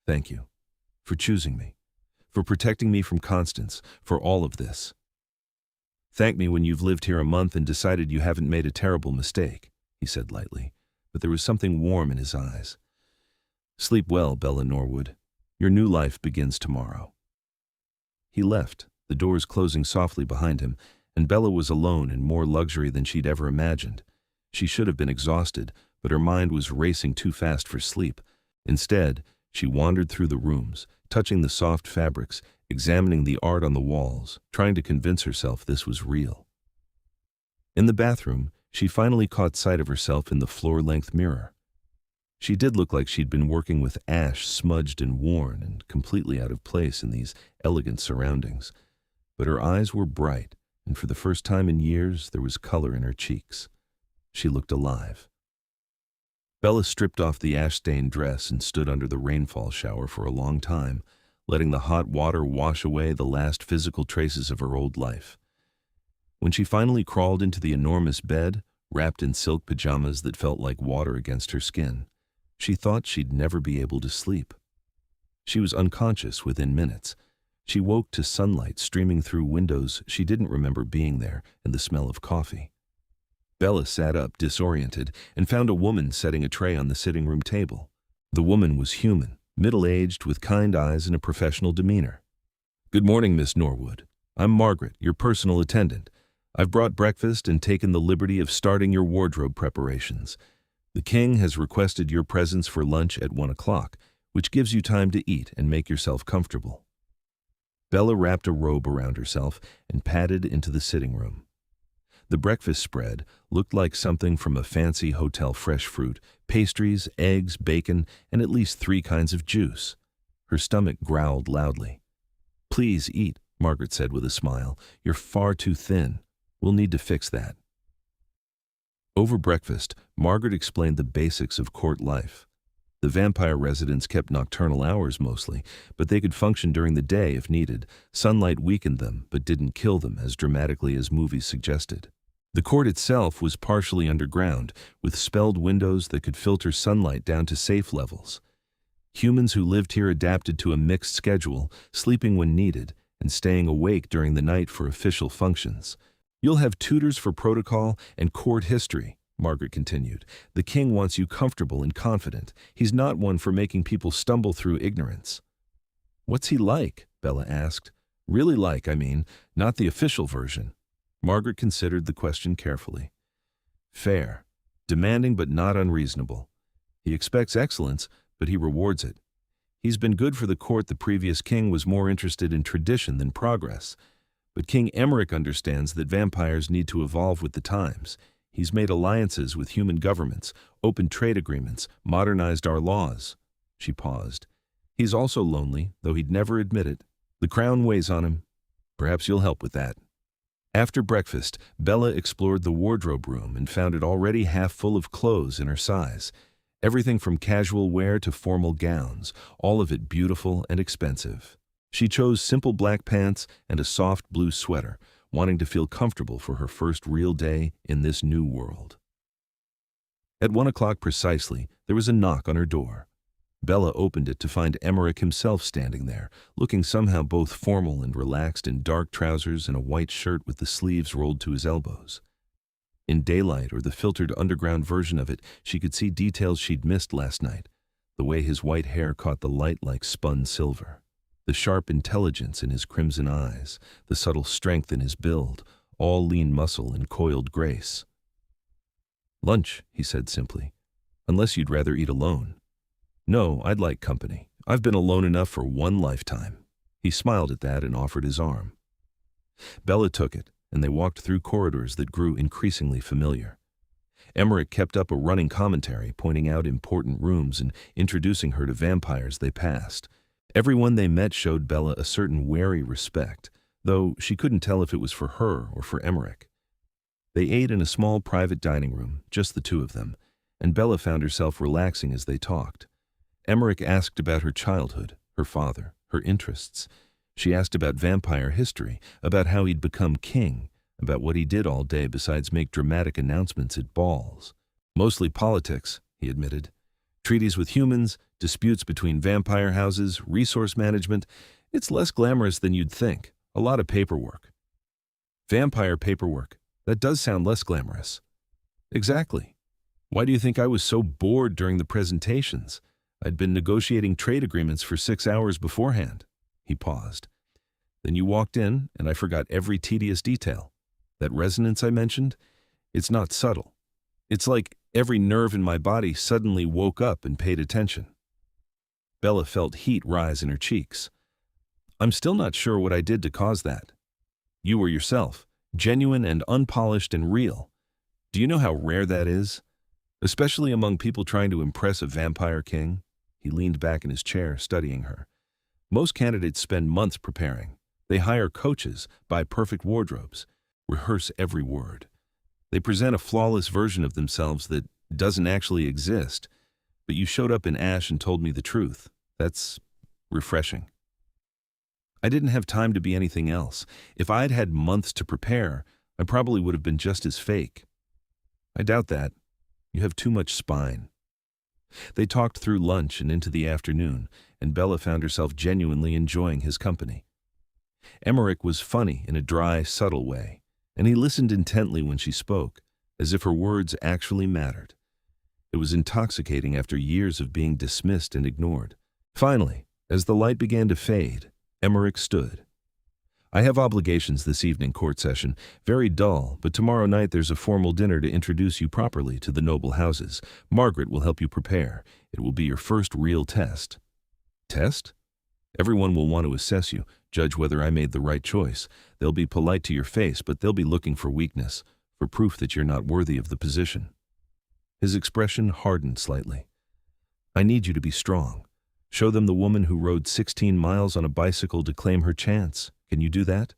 Thank you. For choosing me. For protecting me from Constance. For all of this. Thank me when you've lived here a month and decided you haven't made a terrible mistake, he said lightly, but there was something warm in his eyes. Sleep well, Bella Norwood. Your new life begins tomorrow. He left, the doors closing softly behind him, and Bella was alone in more luxury than she'd ever imagined. She should have been exhausted, but her mind was racing too fast for sleep. Instead, she wandered through the rooms, touching the soft fabrics, examining the art on the walls, trying to convince herself this was real. In the bathroom, she finally caught sight of herself in the floor-length mirror. She did look like she'd been working with ash smudged and worn and completely out of place in these elegant surroundings. But her eyes were bright, and for the first time in years, there was color in her cheeks. She looked alive. Bella stripped off the ash-stained dress and stood under the rainfall shower for a long time, letting the hot water wash away the last physical traces of her old life. When she finally crawled into the enormous bed, wrapped in silk pajamas that felt like water against her skin, she thought she'd never be able to sleep. She was unconscious within minutes. She woke to sunlight streaming through windows she didn't remember being there and the smell of coffee. Bella sat up, disoriented, and found a woman setting a tray on the sitting room table. The woman was human, middle-aged, with kind eyes and a professional demeanor. Good morning, Miss Norwood. I'm Margaret, your personal attendant. I've brought breakfast and taken the liberty of starting your wardrobe preparations. The king has requested your presence for lunch at 1 o'clock, which gives you time to eat and make yourself comfortable. Bella wrapped a robe around herself and padded into the sitting room. The breakfast spread looked like something from a fancy hotel: fresh fruit, pastries, eggs, bacon, and at least 3 kinds of juice. Her stomach growled loudly. Please eat, Margaret said with a smile. You're far too thin. We'll need to fix that. Over breakfast, Margaret explained the basics of court life. The vampire residents kept nocturnal hours mostly, but they could function during the day if needed. Sunlight weakened them, but didn't kill them as dramatically as movies suggested. The court itself was partially underground, with spelled windows that could filter sunlight down to safe levels. Humans who lived here adapted to a mixed schedule, sleeping when needed, and staying awake during the night for official functions. You'll have tutors for protocol and court history, Margaret continued. The king wants you comfortable and confident. He's not one for making people stumble through ignorance. What's he like? Bella asked. Really like, I mean, not the official version. Margaret considered the question carefully. Fair. Demanding but not unreasonable. He expects excellence, but he rewards it. He's been good for the court. The previous king was more interested in tradition than progress. But King Emmerich understands that vampires need to evolve with the times. He's made alliances with human governments, opened trade agreements, modernized our laws. She paused. He's also lonely, though he'd never admit it. The crown weighs on him. Perhaps you'll help with that. After breakfast, Bella explored the wardrobe room and found it already half full of clothes in her size. Everything from casual wear to formal gowns, all of it beautiful and expensive. She chose simple black pants and a soft blue sweater, wanting to feel comfortable for her first real day in this new world. At 1 o'clock precisely, there was a knock on her door. Bella opened it to find Emmerich himself standing there, looking somehow both formal and relaxed in dark trousers and a white shirt with the sleeves rolled to his elbows. In daylight, or the filtered underground version of it, she could see details she'd missed last night, the way his white hair caught the light like spun silver. The sharp intelligence in his crimson eyes, the subtle strength in his build, all lean muscle and coiled grace. Lunch, he said simply, unless you'd rather eat alone. No, I'd like company. I've been alone enough for one lifetime. He smiled at that and offered his arm. Bella took it, and they walked through corridors that grew increasingly familiar. Emmerich kept up a running commentary, pointing out important rooms and introducing her to vampires they passed. Everyone they met showed Bella a certain wary respect, though she couldn't tell if it was for her or for Emmerich. They ate in a small private dining room, just the two of them, and Bella found herself relaxing as they talked. Emmerich asked about her childhood, her father, her interests. She asked about vampire history, about how he'd become king, about what he did all day besides make dramatic announcements at balls. Mostly politics, he admitted. Treaties with humans, disputes between vampire houses, resource management. It's less glamorous than you'd think. A lot of paperwork. Vampire paperwork. That does sound less glamorous. Exactly. Why do you think I was so bored during the presentations? I'd been negotiating trade agreements for 6 hours beforehand. He paused. Then you walked in, and I forgot every tedious detail. That resonance I mentioned, it's not subtle. It's like every nerve in my body suddenly woke up and paid attention. Bella felt heat rise in her cheeks. I'm still not sure what I did to cause that. You were yourself, genuine and unpolished and real. Do you know how rare that is? Especially among people trying to impress a vampire king. He leaned back in his chair, studying her. Most candidates spend months preparing. They hire coaches, buy perfect wardrobes, rehearse every word. They present a flawless version of themselves that doesn't actually exist. But you showed up in ash and told me the truth. That's refreshing. I didn't have time to be anything else. If I'd had months to prepare, I probably would have been just as fake. I doubt that. You have too much spine. They talked through lunch and into the afternoon, and Bella found herself genuinely enjoying his company. Emmerich was funny in a dry, subtle way, and he listened intently when she spoke, as if her words actually mattered. It was intoxicating after years of being dismissed and ignored. Finally, as the light began to fade, Emmerich stood. I have obligations this evening, court session. Very dull, but tomorrow night there's a formal dinner to introduce you properly to the noble houses. Margaret will help you prepare. It will be your first real test. Test? Everyone will want to assess you, judge whether I made the right choice. They'll be polite to your face, but they'll be looking for weakness, for proof that you're not worthy of the position. His expression hardened slightly. I need you to be strong. Show them the woman who rode 16 miles on a bicycle to claim her chance. Can you do that?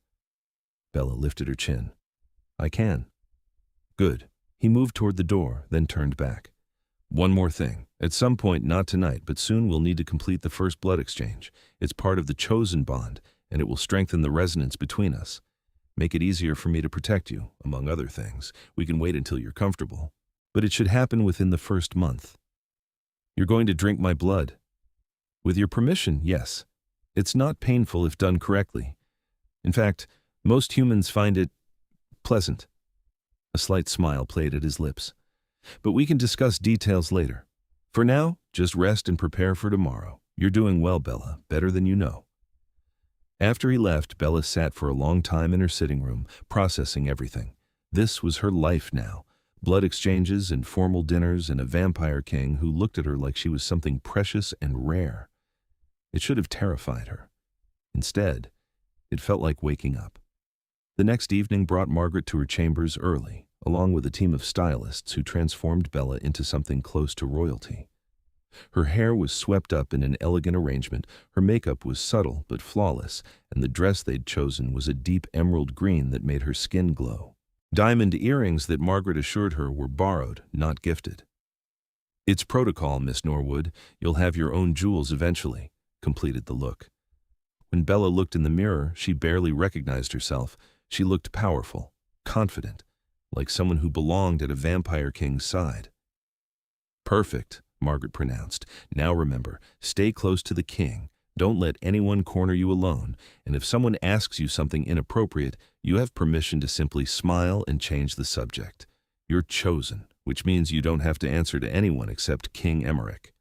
Bella lifted her chin. I can. Good. He moved toward the door, then turned back. One more thing. At some point, not tonight, but soon we'll need to complete the first blood exchange. It's part of the chosen bond, and it will strengthen the resonance between us. Make it easier for me to protect you, among other things. We can wait until you're comfortable. But it should happen within the first month. You're going to drink my blood. With your permission, yes. It's not painful if done correctly. In fact, most humans find it pleasant. A slight smile played at his lips. But we can discuss details later. For now, just rest and prepare for tomorrow. You're doing well, Bella, better than you know. After he left, Bella sat for a long time in her sitting room, processing everything. This was her life now. Blood exchanges and formal dinners and a vampire king who looked at her like she was something precious and rare. It should have terrified her. Instead, it felt like waking up. The next evening brought Margaret to her chambers early, along with a team of stylists who transformed Bella into something close to royalty. Her hair was swept up in an elegant arrangement, her makeup was subtle but flawless, and the dress they'd chosen was a deep emerald green that made her skin glow. Diamond earrings that Margaret assured her were borrowed, not gifted. It's protocol, Miss Norwood. You'll have your own jewels eventually, completed the look. When Bella looked in the mirror, she barely recognized herself. She looked powerful, confident, like someone who belonged at a vampire king's side. Perfect, Margaret pronounced. Now remember, stay close to the king. Don't let anyone corner you alone, and if someone asks you something inappropriate, you have permission to simply smile and change the subject. You're chosen, which means you don't have to answer to anyone except King Emmerich.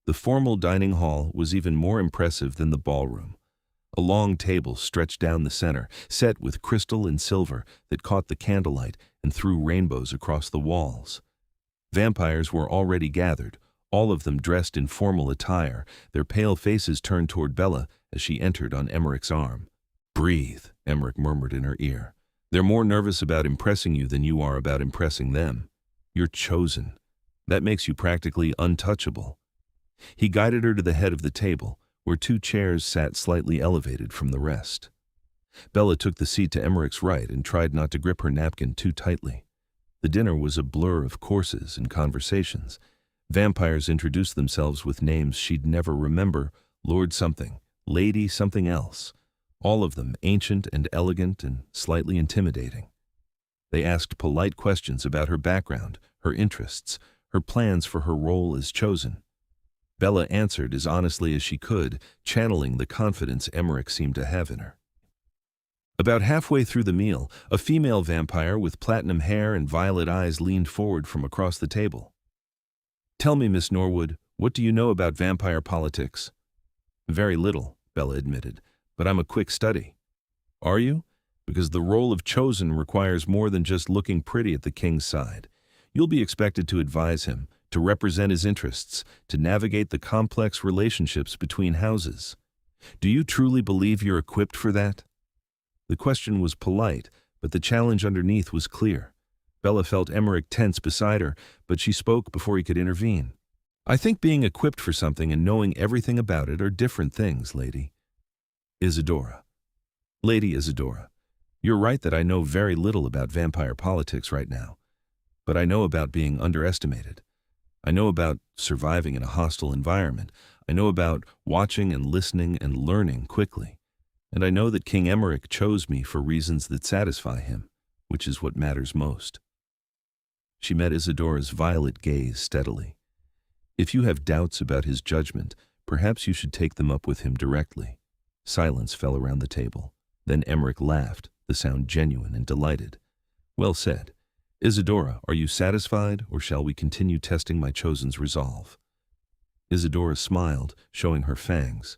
The formal dining hall was even more impressive than the ballroom. A long table stretched down the center, set with crystal and silver that caught the candlelight and threw rainbows across the walls. Vampires were already gathered, all of them dressed in formal attire, their pale faces turned toward Bella as she entered on Emmerich's arm. Breathe, Emmerich murmured in her ear. They're more nervous about impressing you than you are about impressing them. You're chosen. That makes you practically untouchable. He guided her to the head of the table, where two chairs sat slightly elevated from the rest. Bella took the seat to Emmerich's right and tried not to grip her napkin too tightly. The dinner was a blur of courses and conversations. Vampires introduced themselves with names she'd never remember: Lord something, Lady something else, all of them ancient and elegant and slightly intimidating. They asked polite questions about her background, her interests, her plans for her role as chosen. Bella answered as honestly as she could, channeling the confidence Emmerich seemed to have in her. About halfway through the meal, a female vampire with platinum hair and violet eyes leaned forward from across the table. "Tell me, Miss Norwood, what do you know about vampire politics?" "Very little," Bella admitted, "but I'm a quick study." "Are you? Because the role of chosen requires more than just looking pretty at the king's side. You'll be expected to advise him, to represent his interests, to navigate the complex relationships between houses. Do you truly believe you're equipped for that?" The question was polite, but the challenge underneath was clear. Bella felt Emmerich tense beside her, but she spoke before he could intervene. "I think being equipped for something and knowing everything about it are different things, Lady Isadora." "Lady Isadora, you're right that I know very little about vampire politics right now. But I know about being underestimated. I know about surviving in a hostile environment. I know about watching and listening and learning quickly. And I know that King Emmerich chose me for reasons that satisfy him, which is what matters most." She met Isadora's violet gaze steadily. "If you have doubts about his judgment, perhaps you should take them up with him directly." Silence fell around the table. Then Emmerich laughed, the sound genuine and delighted. "Well said. Isadora, are you satisfied, or shall we continue testing my chosen's resolve?" Isadora smiled, showing her fangs.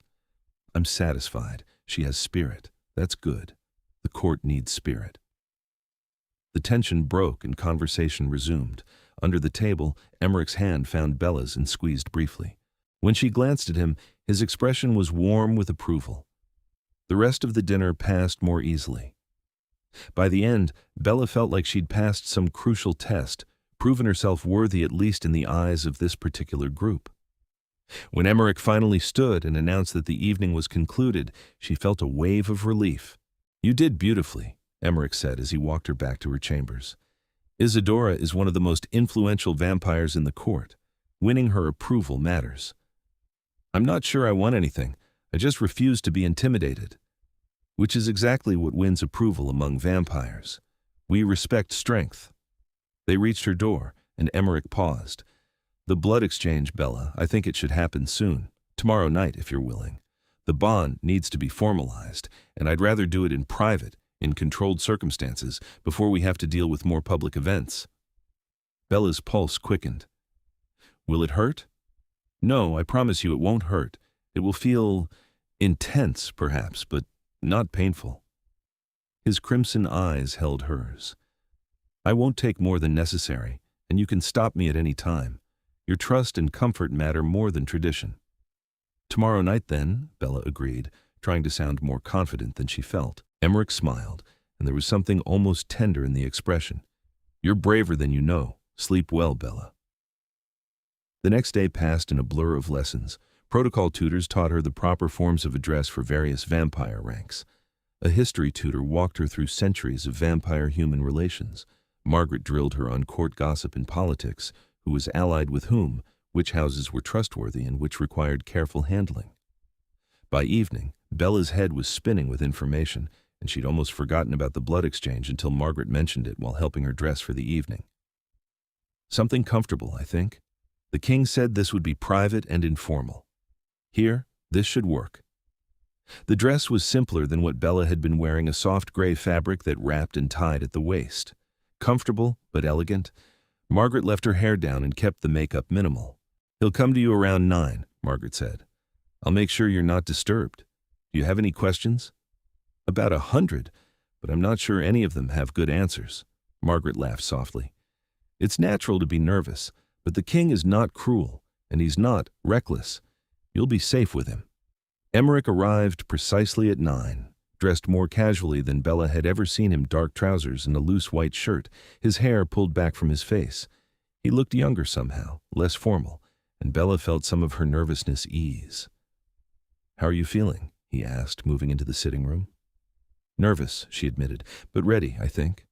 "I'm satisfied. She has spirit. That's good. The court needs spirit." The tension broke and conversation resumed. Under the table, Emmerich's hand found Bella's and squeezed briefly. When she glanced at him, his expression was warm with approval. The rest of the dinner passed more easily. By the end, Bella felt like she'd passed some crucial test, proven herself worthy at least in the eyes of this particular group. When Emmerich finally stood and announced that the evening was concluded, she felt a wave of relief. "You did beautifully," Emmerich said as he walked her back to her chambers. "Isadora is one of the most influential vampires in the court. Winning her approval matters." "I'm not sure I want anything. I just refuse to be intimidated." Which is exactly what wins approval among vampires. We respect strength. They reached her door, and Emmerich paused. "The blood exchange, Bella, I think it should happen soon. Tomorrow night, if you're willing. The bond needs to be formalized, and I'd rather do it in private, in controlled circumstances, before we have to deal with more public events." Bella's pulse quickened. "Will it hurt?" "No, I promise you it won't hurt. It will feel intense, perhaps, but not painful." His crimson eyes held hers. "I won't take more than necessary, and you can stop me at any time. Your trust and comfort matter more than tradition." "Tomorrow night, then," Bella agreed, trying to sound more confident than she felt. Emmerich smiled, and there was something almost tender in the expression. "You're braver than you know. Sleep well, Bella." The next day passed in a blur of lessons. Protocol tutors taught her the proper forms of address for various vampire ranks. A history tutor walked her through centuries of vampire-human relations. Margaret drilled her on court gossip and politics, who was allied with whom, which houses were trustworthy and which required careful handling. By evening, Bella's head was spinning with information, and she'd almost forgotten about the blood exchange until Margaret mentioned it while helping her dress for the evening. "Something comfortable, I think. The king said this would be private and informal. Here, this should work." The dress was simpler than what Bella had been wearing, a soft gray fabric that wrapped and tied at the waist. Comfortable, but elegant. Margaret left her hair down and kept the makeup minimal. "He'll come to you around 9, Margaret said. "I'll make sure you're not disturbed. Do you have any questions?" "About 100, but I'm not sure any of them have good answers." Margaret laughed softly. "It's natural to be nervous, but the king is not cruel, and he's not reckless. You'll be safe with him." Emmerich arrived precisely at 9, dressed more casually than Bella had ever seen him, dark trousers and a loose white shirt, his hair pulled back from his face. He looked younger somehow, less formal, and Bella felt some of her nervousness ease. "How are you feeling?" he asked, moving into the sitting room. "Nervous," she admitted, "but ready, I think."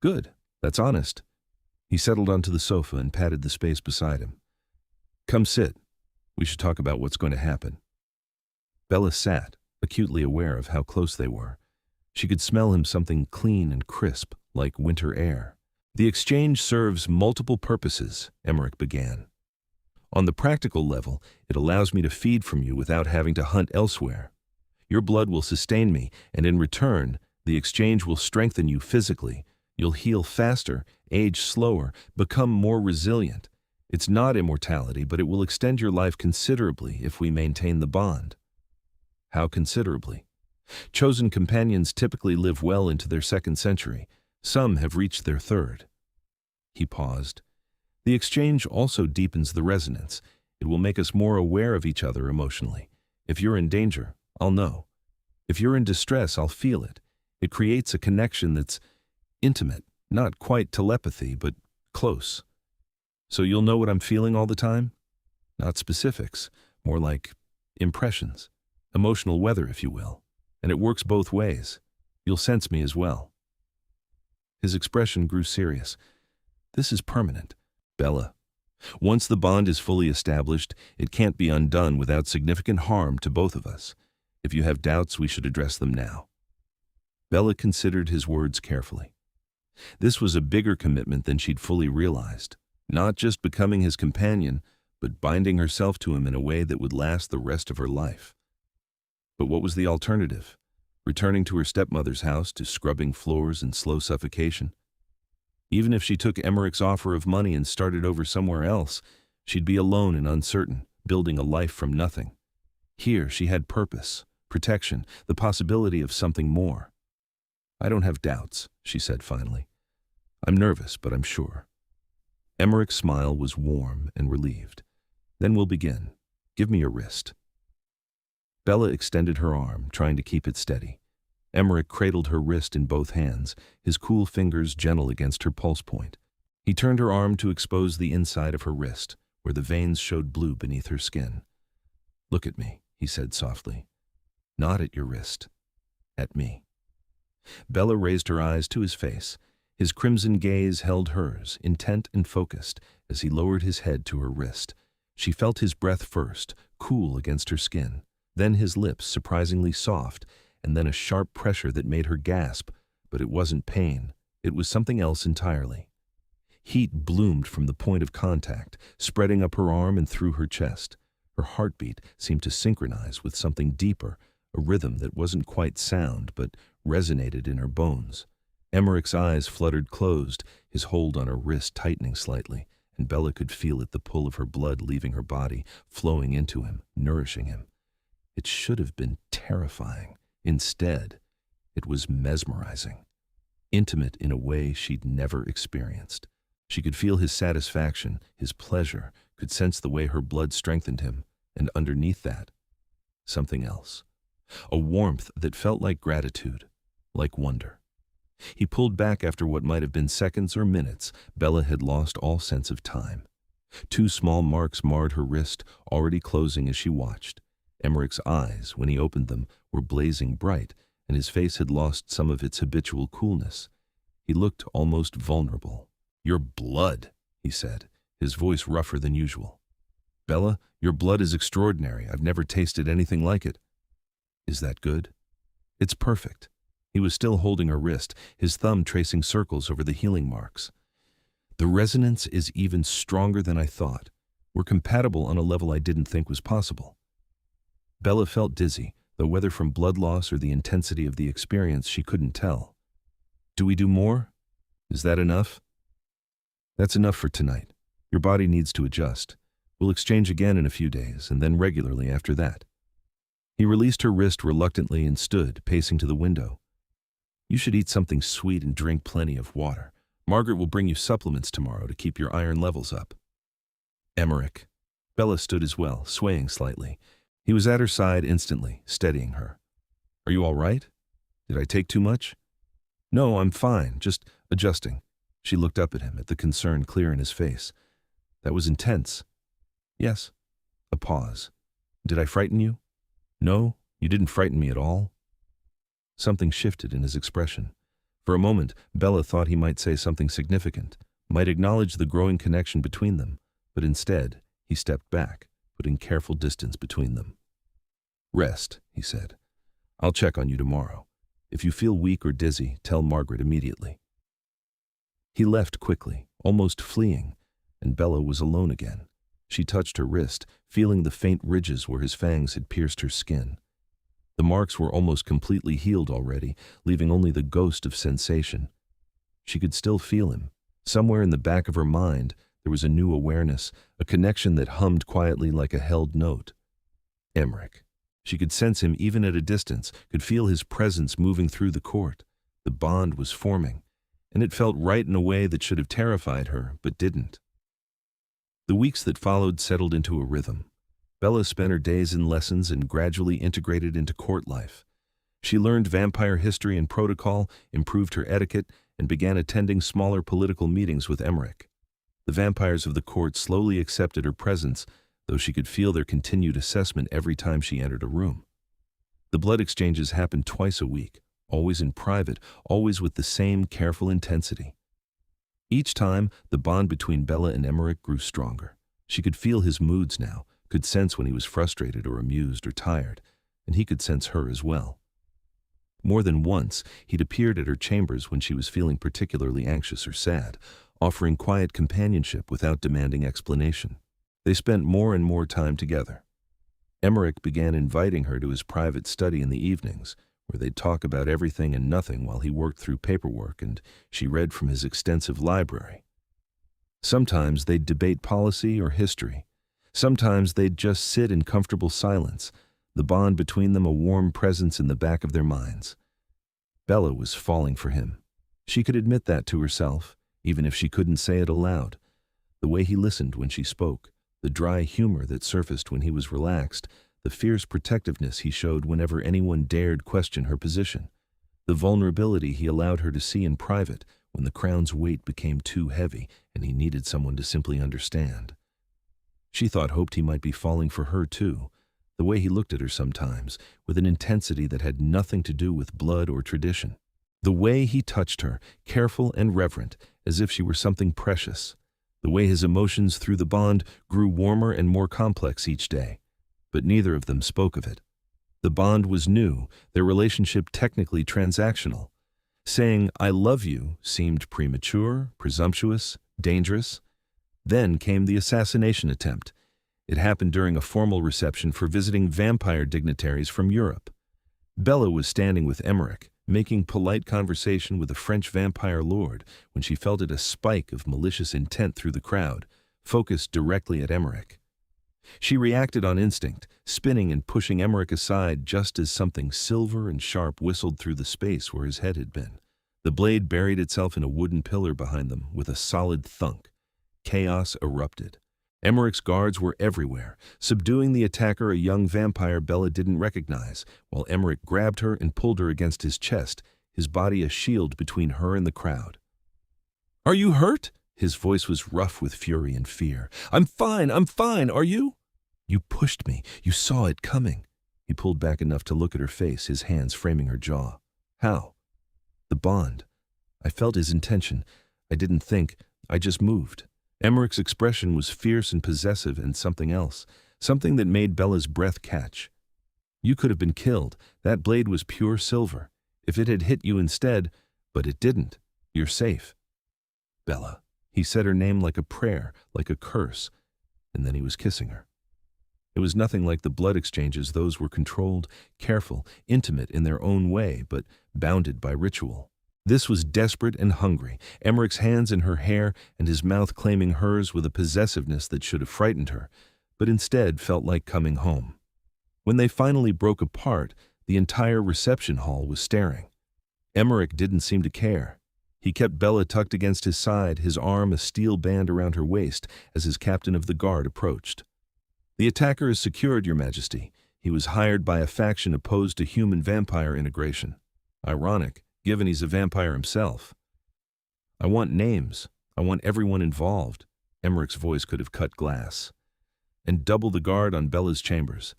"Good. That's honest. He settled onto the sofa and patted the space beside him. Come sit. We should talk about what's going to happen. Bella sat, acutely aware of how close they were. She could smell him something clean and crisp, like winter air. The exchange serves multiple purposes, Emmerich began. On the practical level, it allows me to feed from you without having to hunt elsewhere. Your blood will sustain me, and in return, the exchange will strengthen you physically. You'll heal faster, age slower, become more resilient. It's not immortality, but it will extend your life considerably if we maintain the bond. How considerably? Chosen companions typically live well into their second century. Some have reached their third. He paused. The exchange also deepens the resonance. It will make us more aware of each other emotionally. If you're in danger, I'll know. If you're in distress, I'll feel it. It creates a connection that's intimate, not quite telepathy, but close. So you'll know what I'm feeling all the time? Not specifics, more like impressions, emotional weather, if you will. And it works both ways. You'll sense me as well. His expression grew serious. This is permanent, Bella. Once the bond is fully established, it can't be undone without significant harm to both of us. If you have doubts, we should address them now. Bella considered his words carefully. This was a bigger commitment than she'd fully realized. Not just becoming his companion, but binding herself to him in a way that would last the rest of her life. But what was the alternative? Returning to her stepmother's house to scrubbing floors and slow suffocation? Even if she took Emmerich's offer of money and started over somewhere else, she'd be alone and uncertain, building a life from nothing. Here she had purpose, protection, the possibility of something more. I don't have doubts, she said finally. I'm nervous, but I'm sure. Emmerich's smile was warm and relieved. Then we'll begin. Give me your wrist. Bella extended her arm, trying to keep it steady. Emmerich cradled her wrist in both hands, his cool fingers gentle against her pulse point. He turned her arm to expose the inside of her wrist, where the veins showed blue beneath her skin. Look at me, he said softly. Not at your wrist. At me. Bella raised her eyes to his face. His crimson gaze held hers, intent and focused, as he lowered his head to her wrist. She felt his breath first, cool against her skin, then his lips surprisingly soft, and then a sharp pressure that made her gasp, but it wasn't pain. It was something else entirely. Heat bloomed from the point of contact, spreading up her arm and through her chest. Her heartbeat seemed to synchronize with something deeper, a rhythm that wasn't quite sound, but resonated in her bones. Emmerich's eyes fluttered closed, his hold on her wrist tightening slightly, and Bella could feel it, the pull of her blood leaving her body, flowing into him, nourishing him. It should have been terrifying. Instead, it was mesmerizing, intimate in a way she'd never experienced. She could feel his satisfaction, his pleasure, could sense the way her blood strengthened him, and underneath that, something else. A warmth that felt like gratitude, like wonder. He pulled back after what might have been seconds or minutes. Bella had lost all sense of time. 2 small marks marred her wrist, already closing as she watched. Emmerich's eyes, when he opened them, were blazing bright, and his face had lost some of its habitual coolness. He looked almost vulnerable. Your blood, he said, his voice rougher than usual. Bella, your blood is extraordinary. I've never tasted anything like it. Is that good? It's perfect. He was still holding her wrist, his thumb tracing circles over the healing marks. The resonance is even stronger than I thought. We're compatible on a level I didn't think was possible. Bella felt dizzy, though whether from blood loss or the intensity of the experience she couldn't tell. Do we do more? Is that enough? That's enough for tonight. Your body needs to adjust. We'll exchange again in a few days, and then regularly after that. He released her wrist reluctantly and stood, pacing to the window. You should eat something sweet and drink plenty of water. Margaret will bring you supplements tomorrow to keep your iron levels up. Emmerich. Bella stood as well, swaying slightly. He was at her side instantly, steadying her. Are you all right? Did I take too much? No, I'm fine, just adjusting. She looked up at him, at the concern clear in his face. That was intense. Yes. A pause. Did I frighten you? No, you didn't frighten me at all. Something shifted in his expression. For a moment, Bella thought he might say something significant, might acknowledge the growing connection between them, but instead, he stepped back, putting careful distance between them. "Rest," he said. "I'll check on you tomorrow. If you feel weak or dizzy, tell Margaret immediately." He left quickly, almost fleeing, and Bella was alone again. She touched her wrist, feeling the faint ridges where his fangs had pierced her skin. The marks were almost completely healed already, leaving only the ghost of sensation. She could still feel him. Somewhere in the back of her mind, there was a new awareness, a connection that hummed quietly like a held note. Emmerich. She could sense him even at a distance, could feel his presence moving through the court. The bond was forming, and it felt right in a way that should have terrified her, but didn't. The weeks that followed settled into a rhythm. Bella spent her days in lessons and gradually integrated into court life. She learned vampire history and protocol, improved her etiquette, and began attending smaller political meetings with Emmerich. The vampires of the court slowly accepted her presence, though she could feel their continued assessment every time she entered a room. The blood exchanges happened twice a week, always in private, always with the same careful intensity. Each time, the bond between Bella and Emmerich grew stronger. She could feel his moods now, could sense when he was frustrated or amused or tired, and he could sense her as well. More than once, he'd appeared at her chambers when she was feeling particularly anxious or sad, offering quiet companionship without demanding explanation. They spent more and more time together. Emmerich began inviting her to his private study in the evenings, where they'd talk about everything and nothing while he worked through paperwork and she read from his extensive library. Sometimes they'd debate policy or history. Sometimes they'd just sit in comfortable silence, the bond between them a warm presence in the back of their minds. Bella was falling for him. She could admit that to herself, even if she couldn't say it aloud. The way he listened when she spoke, the dry humor that surfaced when he was relaxed, the fierce protectiveness he showed whenever anyone dared question her position, the vulnerability he allowed her to see in private when the crown's weight became too heavy and he needed someone to simply understand. She hoped he might be falling for her too, the way he looked at her sometimes, with an intensity that had nothing to do with blood or tradition. The way he touched her, careful and reverent, as if she were something precious. The way his emotions through the bond grew warmer and more complex each day. But neither of them spoke of it. The bond was new, their relationship technically transactional. Saying, "I love you," seemed premature, presumptuous, dangerous. Then came the assassination attempt. It happened during a formal reception for visiting vampire dignitaries from Europe. Bella was standing with Emmerich, making polite conversation with a French vampire lord, when she felt a spike of malicious intent through the crowd, focused directly at Emmerich. She reacted on instinct, spinning and pushing Emmerich aside just as something silver and sharp whistled through the space where his head had been. The blade buried itself in a wooden pillar behind them with a solid thunk. Chaos erupted. Emmerich's guards were everywhere, subduing the attacker, a young vampire Bella didn't recognize, while Emmerich grabbed her and pulled her against his chest, his body a shield between her and the crowd. "Are you hurt?" His voice was rough with fury and fear. I'm fine, are you?" "You pushed me. You saw it coming." He pulled back enough to look at her face, his hands framing her jaw. "How?" "The bond. I felt his intention. I didn't think. I just moved." Emmerich's expression was fierce and possessive, and something else, something that made Bella's breath catch. "You could have been killed. That blade was pure silver. If it had hit you instead, but it didn't. You're safe." "Bella." He said her name like a prayer, like a curse, and then he was kissing her. It was nothing like the blood exchanges. Those were controlled, careful, intimate in their own way, but bounded by ritual. This was desperate and hungry, Emmerich's hands in her hair and his mouth claiming hers with a possessiveness that should have frightened her, but instead felt like coming home. When they finally broke apart, the entire reception hall was staring. Emmerich didn't seem to care. He kept Bella tucked against his side, his arm a steel band around her waist as his captain of the guard approached. "The attacker is secured, Your Majesty. He was hired by a faction opposed to human-vampire integration. Ironic, given he's a vampire himself." "I want names. I want everyone involved." Emmerich's voice could have cut glass. "And double the guard on Bella's chambers.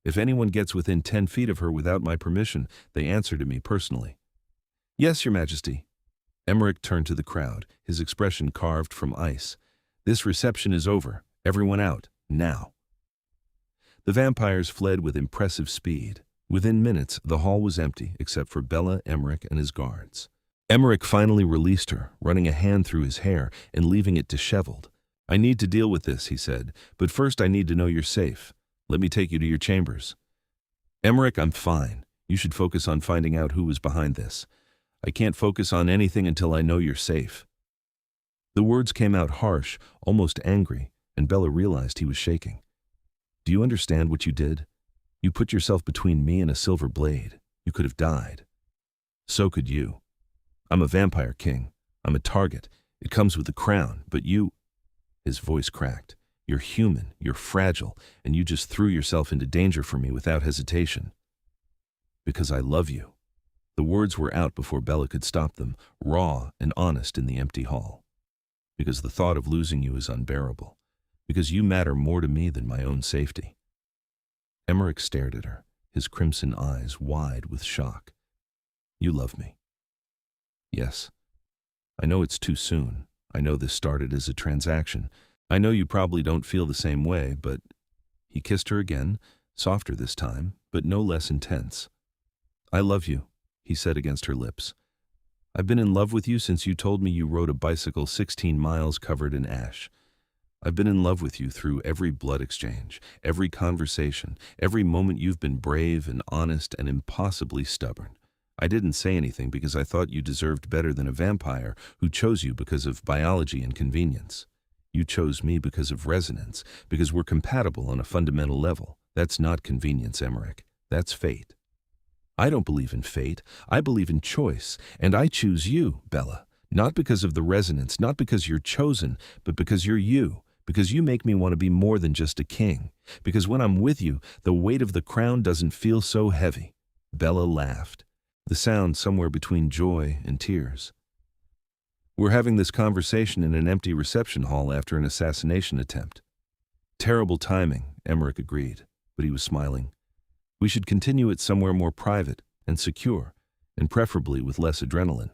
If anyone gets within 10 feet of her without my permission, they answer to me personally." Yes, Your Majesty. Emmerich turned to the crowd, his expression carved from ice. This reception is over. Everyone out, now. The vampires fled with impressive speed. Within minutes, the hall was empty, except for Bella, Emmerich, and his guards. Emmerich finally released her, running a hand through his hair and leaving it disheveled. I need to deal with this, he said, but first I need to know you're safe. Let me take you to your chambers. Emmerich, I'm fine. You should focus on finding out who was behind this. I can't focus on anything until I know you're safe. The words came out harsh, almost angry, and Bella realized he was shaking. Do you understand what you did? You put yourself between me and a silver blade. You could have died. So could you. I'm a vampire king. I'm a target. It comes with the crown, but you... His voice cracked. You're human, you're fragile, and you just threw yourself into danger for me without hesitation. Because I love you. The words were out before Bella could stop them, raw and honest in the empty hall. Because the thought of losing you is unbearable. Because you matter more to me than my own safety. Emmerich stared at her, his crimson eyes wide with shock. You love me. Yes. I know it's too soon. I know this started as a transaction. I know you probably don't feel the same way, but... He kissed her again, softer this time, but no less intense. I love you, he said against her lips. I've been in love with you since you told me you rode a bicycle 16 miles covered in ash. I've been in love with you through every blood exchange, every conversation, every moment you've been brave and honest and impossibly stubborn. I didn't say anything because I thought you deserved better than a vampire who chose you because of biology and convenience. You chose me because of resonance, because we're compatible on a fundamental level. That's not convenience, Emmerich. That's fate. I don't believe in fate. I believe in choice, and I choose you, Bella. Not because of the resonance, not because you're chosen, but because you're you. Because you make me want to be more than just a king. Because when I'm with you, the weight of the crown doesn't feel so heavy. Bella laughed, the sound somewhere between joy and tears. We're having this conversation in an empty reception hall after an assassination attempt. Terrible timing, Emmerich agreed, but he was smiling. We should continue it somewhere more private and secure, and preferably with less adrenaline.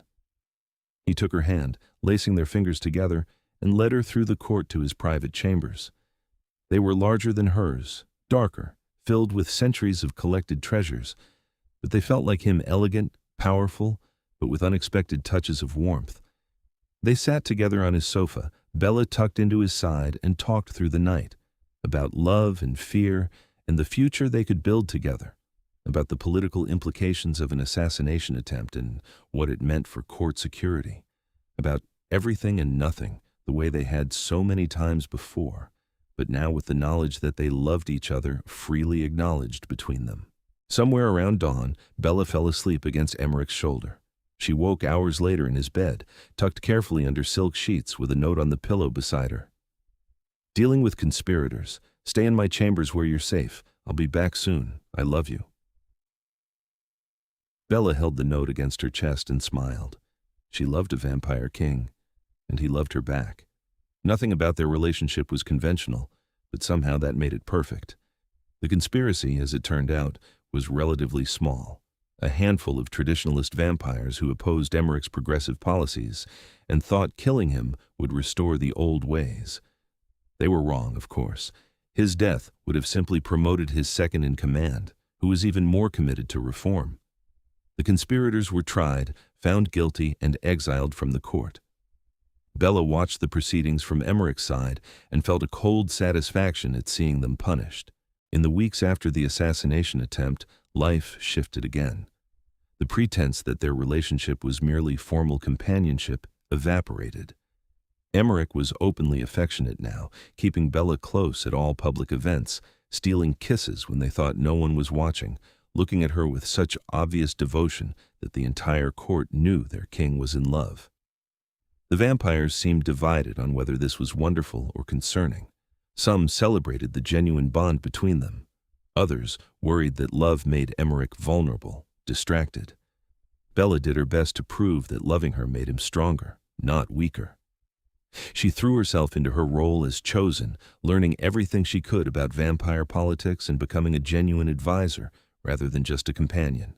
He took her hand, lacing their fingers together, and led her through the court to his private chambers. They were larger than hers, darker, filled with centuries of collected treasures, but they felt like him, elegant, powerful, but with unexpected touches of warmth. They sat together on his sofa, Bella tucked into his side, and talked through the night, about love and fear and the future they could build together, about the political implications of an assassination attempt and what it meant for court security, about everything and nothing, the way they had so many times before, but now with the knowledge that they loved each other freely acknowledged between them. Somewhere around dawn, Bella fell asleep against Emmerich's shoulder. She woke hours later in his bed, tucked carefully under silk sheets with a note on the pillow beside her. Dealing with conspirators. Stay in my chambers where you're safe. I'll be back soon. I love you. Bella held the note against her chest and smiled. She loved a vampire king, and he loved her back. Nothing about their relationship was conventional, but somehow that made it perfect. The conspiracy, as it turned out, was relatively small. A handful of traditionalist vampires who opposed Emmerich's progressive policies and thought killing him would restore the old ways. They were wrong, of course. His death would have simply promoted his second-in-command, who was even more committed to reform. The conspirators were tried, found guilty, and exiled from the court. Bella watched the proceedings from Emmerich's side and felt a cold satisfaction at seeing them punished. In the weeks after the assassination attempt, life shifted again. The pretense that their relationship was merely formal companionship evaporated. Emmerich was openly affectionate now, keeping Bella close at all public events, stealing kisses when they thought no one was watching, looking at her with such obvious devotion that the entire court knew their king was in love. The vampires seemed divided on whether this was wonderful or concerning. Some celebrated the genuine bond between them. Others worried that love made Emmerich vulnerable, distracted. Bella did her best to prove that loving her made him stronger, not weaker. She threw herself into her role as chosen, learning everything she could about vampire politics and becoming a genuine advisor rather than just a companion.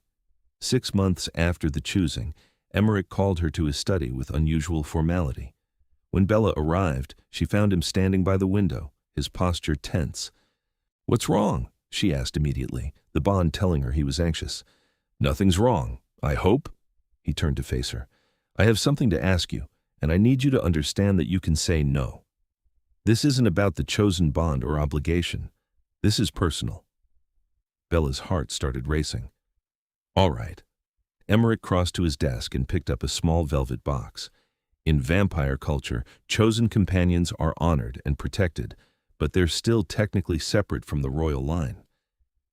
6 months after the choosing, Emmerich called her to his study with unusual formality. When Bella arrived, she found him standing by the window, his posture tense. "What's wrong?" she asked immediately, the bond telling her he was anxious. "Nothing's wrong, I hope." He turned to face her. "I have something to ask you, and I need you to understand that you can say no. This isn't about the chosen bond or obligation. This is personal." Bella's heart started racing. "All right." Emmerich crossed to his desk and picked up a small velvet box. In vampire culture, chosen companions are honored and protected, but they're still technically separate from the royal line.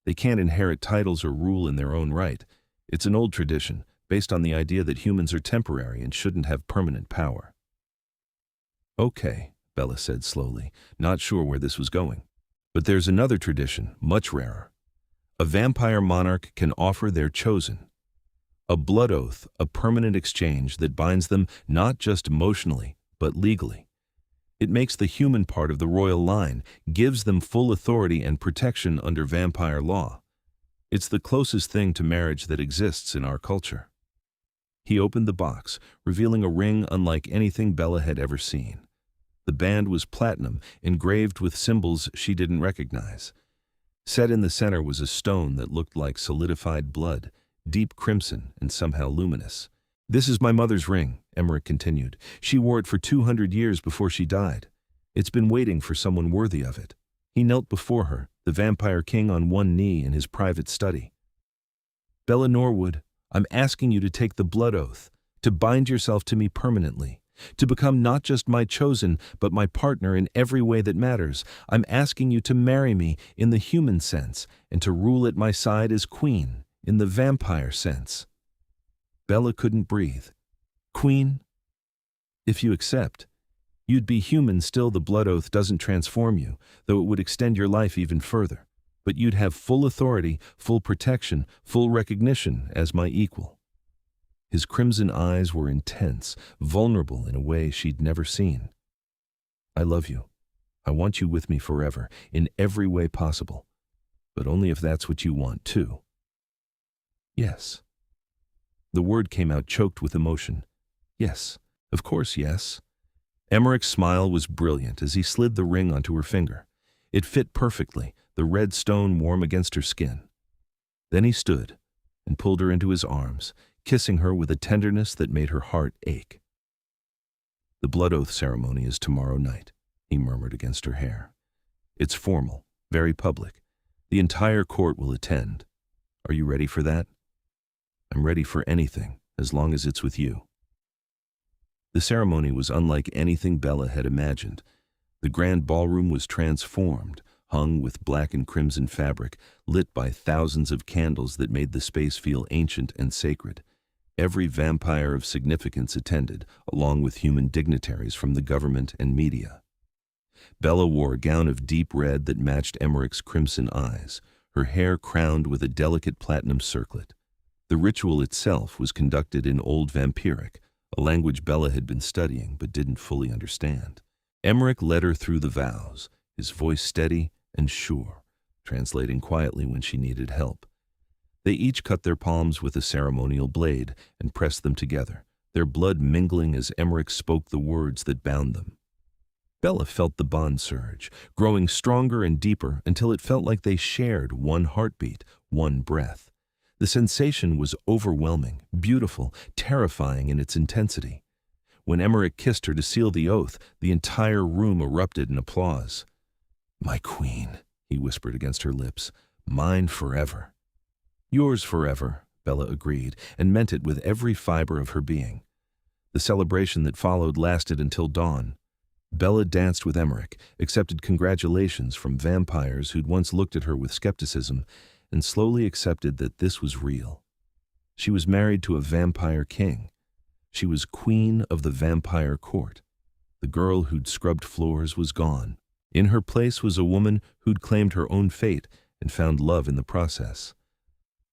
They can't inherit titles or rule in their own right. It's an old tradition, based on the idea that humans are temporary and shouldn't have permanent power. "Okay," Bella said slowly, not sure where this was going. "But there's another tradition, much rarer. A vampire monarch can offer their chosen. A blood oath, a permanent exchange that binds them not just emotionally, but legally. It makes the human part of the royal line, gives them full authority and protection under vampire law. It's the closest thing to marriage that exists in our culture." He opened the box, revealing a ring unlike anything Bella had ever seen. The band was platinum, engraved with symbols she didn't recognize. Set in the center was a stone that looked like solidified blood, deep crimson and somehow luminous. "This is my mother's ring," Emmerich continued. "She wore it for 200 years before she died. It's been waiting for someone worthy of it." He knelt before her, the vampire king on one knee in his private study. "Bella Norwood, I'm asking you to take the blood oath, to bind yourself to me permanently, to become not just my chosen, but my partner in every way that matters. I'm asking you to marry me in the human sense and to rule at my side as queen in the vampire sense." Bella couldn't breathe. "Queen? If you accept, you'd be human still. The blood oath doesn't transform you, though it would extend your life even further. But you'd have full authority, full protection, full recognition as my equal." His crimson eyes were intense, vulnerable in a way she'd never seen. "I love you. I want you with me forever, in every way possible. But only if that's what you want, too." "Yes." The word came out choked with emotion. "Yes, of course, yes." Emmerich's smile was brilliant as he slid the ring onto her finger. It fit perfectly, the red stone warm against her skin. Then he stood and pulled her into his arms, kissing her with a tenderness that made her heart ache. "The blood oath ceremony is tomorrow night," he murmured against her hair. "It's formal, very public. The entire court will attend. Are you ready for that?" "I'm ready for anything, as long as it's with you." The ceremony was unlike anything Bella had imagined. The grand ballroom was transformed, hung with black and crimson fabric, lit by thousands of candles that made the space feel ancient and sacred. Every vampire of significance attended, along with human dignitaries from the government and media. Bella wore a gown of deep red that matched Emmerich's crimson eyes, her hair crowned with a delicate platinum circlet. The ritual itself was conducted in Old Vampiric, a language Bella had been studying but didn't fully understand. Emmerich led her through the vows, his voice steady and sure, translating quietly when she needed help. They each cut their palms with a ceremonial blade and pressed them together, their blood mingling as Emmerich spoke the words that bound them. Bella felt the bond surge, growing stronger and deeper until it felt like they shared one heartbeat, one breath. The sensation was overwhelming, beautiful, terrifying in its intensity. When Emmerich kissed her to seal the oath, the entire room erupted in applause. "My queen," he whispered against her lips, "mine forever." "Yours forever," Bella agreed, and meant it with every fiber of her being. The celebration that followed lasted until dawn. Bella danced with Emmerich, accepted congratulations from vampires who'd once looked at her with skepticism, and slowly accepted that this was real. She was married to a vampire king. She was queen of the vampire court. The girl who'd scrubbed floors was gone. In her place was a woman who'd claimed her own fate and found love in the process.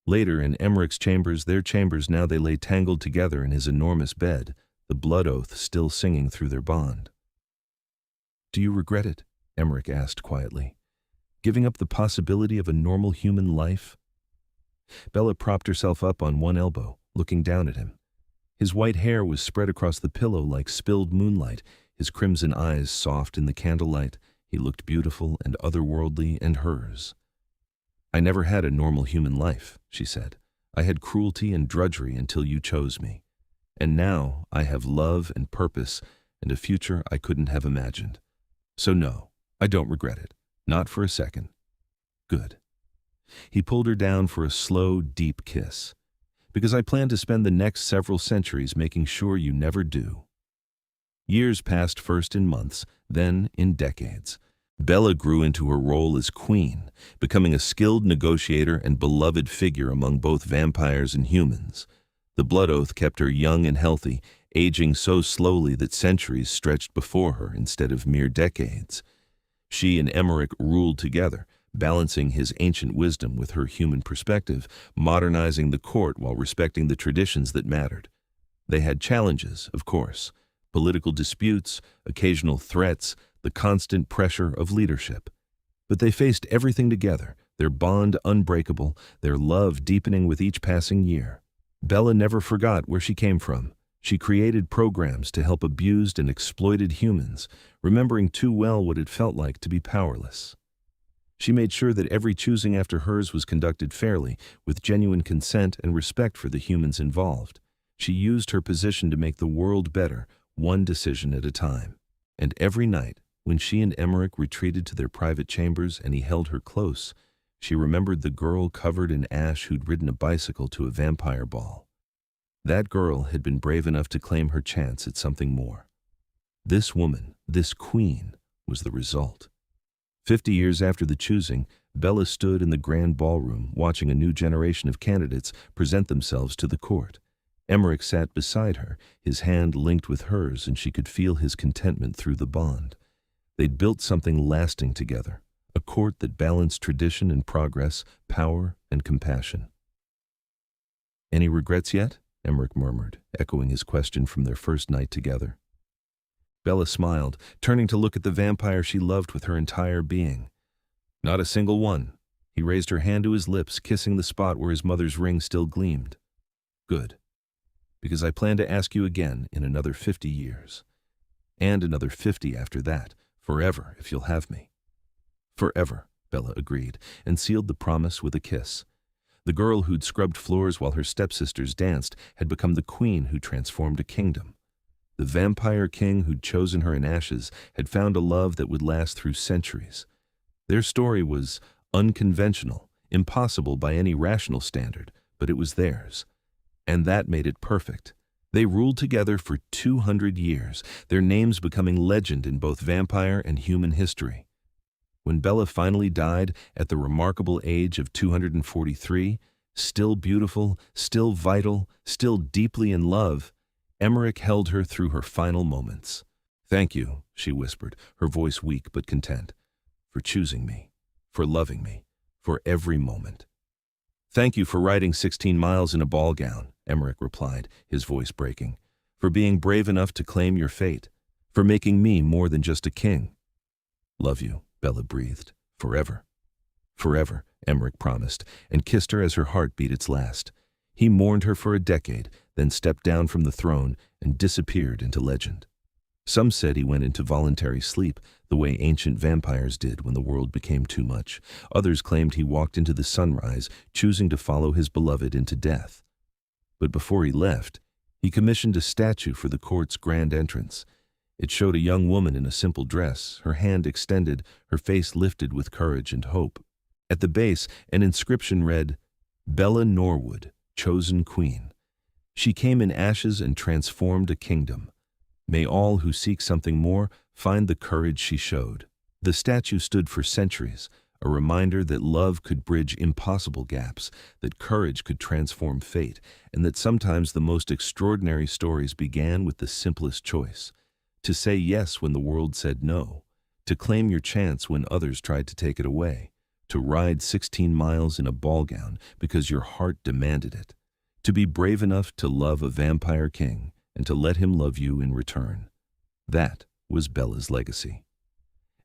Later, in Emmerich's chambers, their chambers, now they lay tangled together in his enormous bed, the blood oath still singing through their bond. "Do you regret it?" Emmerich asked quietly. "Giving up the possibility of a normal human life?" Bella propped herself up on one elbow, looking down at him. His white hair was spread across the pillow like spilled moonlight, his crimson eyes soft in the candlelight. He looked beautiful and otherworldly and hers. "I never had a normal human life," she said. "I had cruelty and drudgery until you chose me. And now I have love and purpose and a future I couldn't have imagined. So no, I don't regret it. Not for a second." "Good." He pulled her down for a slow, deep kiss. "Because I plan to spend the next several centuries making sure you never do." Years passed, first in months, then in decades. Bella grew into her role as queen, becoming a skilled negotiator and beloved figure among both vampires and humans. The blood oath kept her young and healthy, aging so slowly that centuries stretched before her instead of mere decades. She and Emmerich ruled together, balancing his ancient wisdom with her human perspective, modernizing the court while respecting the traditions that mattered. They had challenges, of course: political disputes, occasional threats, the constant pressure of leadership. But they faced everything together, their bond unbreakable, their love deepening with each passing year. Bella never forgot where she came from. She created programs to help abused and exploited humans, remembering too well what it felt like to be powerless. She made sure that every choosing after hers was conducted fairly, with genuine consent and respect for the humans involved. She used her position to make the world better, one decision at a time. And every night, when she and Emmerich retreated to their private chambers and he held her close, she remembered the girl covered in ash who'd ridden a bicycle to a vampire ball. That girl had been brave enough to claim her chance at something more. This woman, this queen, was the result. 50 years after the choosing, Bella stood in the grand ballroom watching a new generation of candidates present themselves to the court. Emmerich sat beside her, his hand linked with hers, and she could feel his contentment through the bond. They'd built something lasting together, a court that balanced tradition and progress, power and compassion. "Any regrets yet?" Emmerich murmured, echoing his question from their first night together. Bella smiled, turning to look at the vampire she loved with her entire being. "Not a single one." He raised her hand to his lips, kissing the spot where his mother's ring still gleamed. "Good. Because I plan to ask you again in another 50 years. And another 50 after that, forever if you'll have me." "Forever," Bella agreed, and sealed the promise with a kiss. The girl who'd scrubbed floors while her stepsisters danced had become the queen who transformed a kingdom. The vampire king who'd chosen her in ashes had found a love that would last through centuries. Their story was unconventional, impossible by any rational standard, but it was theirs. And that made it perfect. They ruled together for 200 years, their names becoming legend in both vampire and human history. When Bella finally died at the remarkable age of 243, still beautiful, still vital, still deeply in love, Emmerich held her through her final moments. "Thank you," she whispered, her voice weak but content, "for choosing me, for loving me, for every moment." "Thank you for riding 16 miles in a ball gown," Emmerich replied, his voice breaking, "for being brave enough to claim your fate, for making me more than just a king." "Love you," Bella breathed. "Forever." "Forever," Emmerich promised, and kissed her as her heart beat its last. He mourned her for a decade, then stepped down from the throne and disappeared into legend. Some said he went into voluntary sleep, the way ancient vampires did when the world became too much. Others claimed he walked into the sunrise, choosing to follow his beloved into death. But before he left, he commissioned a statue for the court's grand entrance. It showed a young woman in a simple dress, her hand extended, her face lifted with courage and hope. At the base, an inscription read, "Bella Norwood, chosen queen. She came in ashes and transformed a kingdom. May all who seek something more find the courage she showed." The statue stood for centuries, a reminder that love could bridge impossible gaps, that courage could transform fate, and that sometimes the most extraordinary stories began with the simplest choice: to say yes when the world said no, to claim your chance when others tried to take it away, to ride 16 miles in a ball gown because your heart demanded it, to be brave enough to love a vampire king and to let him love you in return. That was Bella's legacy.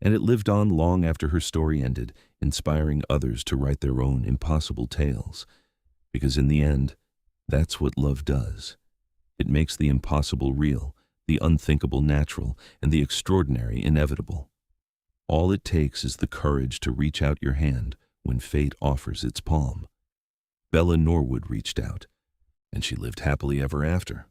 And it lived on long after her story ended, inspiring others to write their own impossible tales. Because in the end, that's what love does. It makes the impossible real, the unthinkable natural, and the extraordinary inevitable. All it takes is the courage to reach out your hand when fate offers its palm. Bella Norwood reached out, and she lived happily ever after.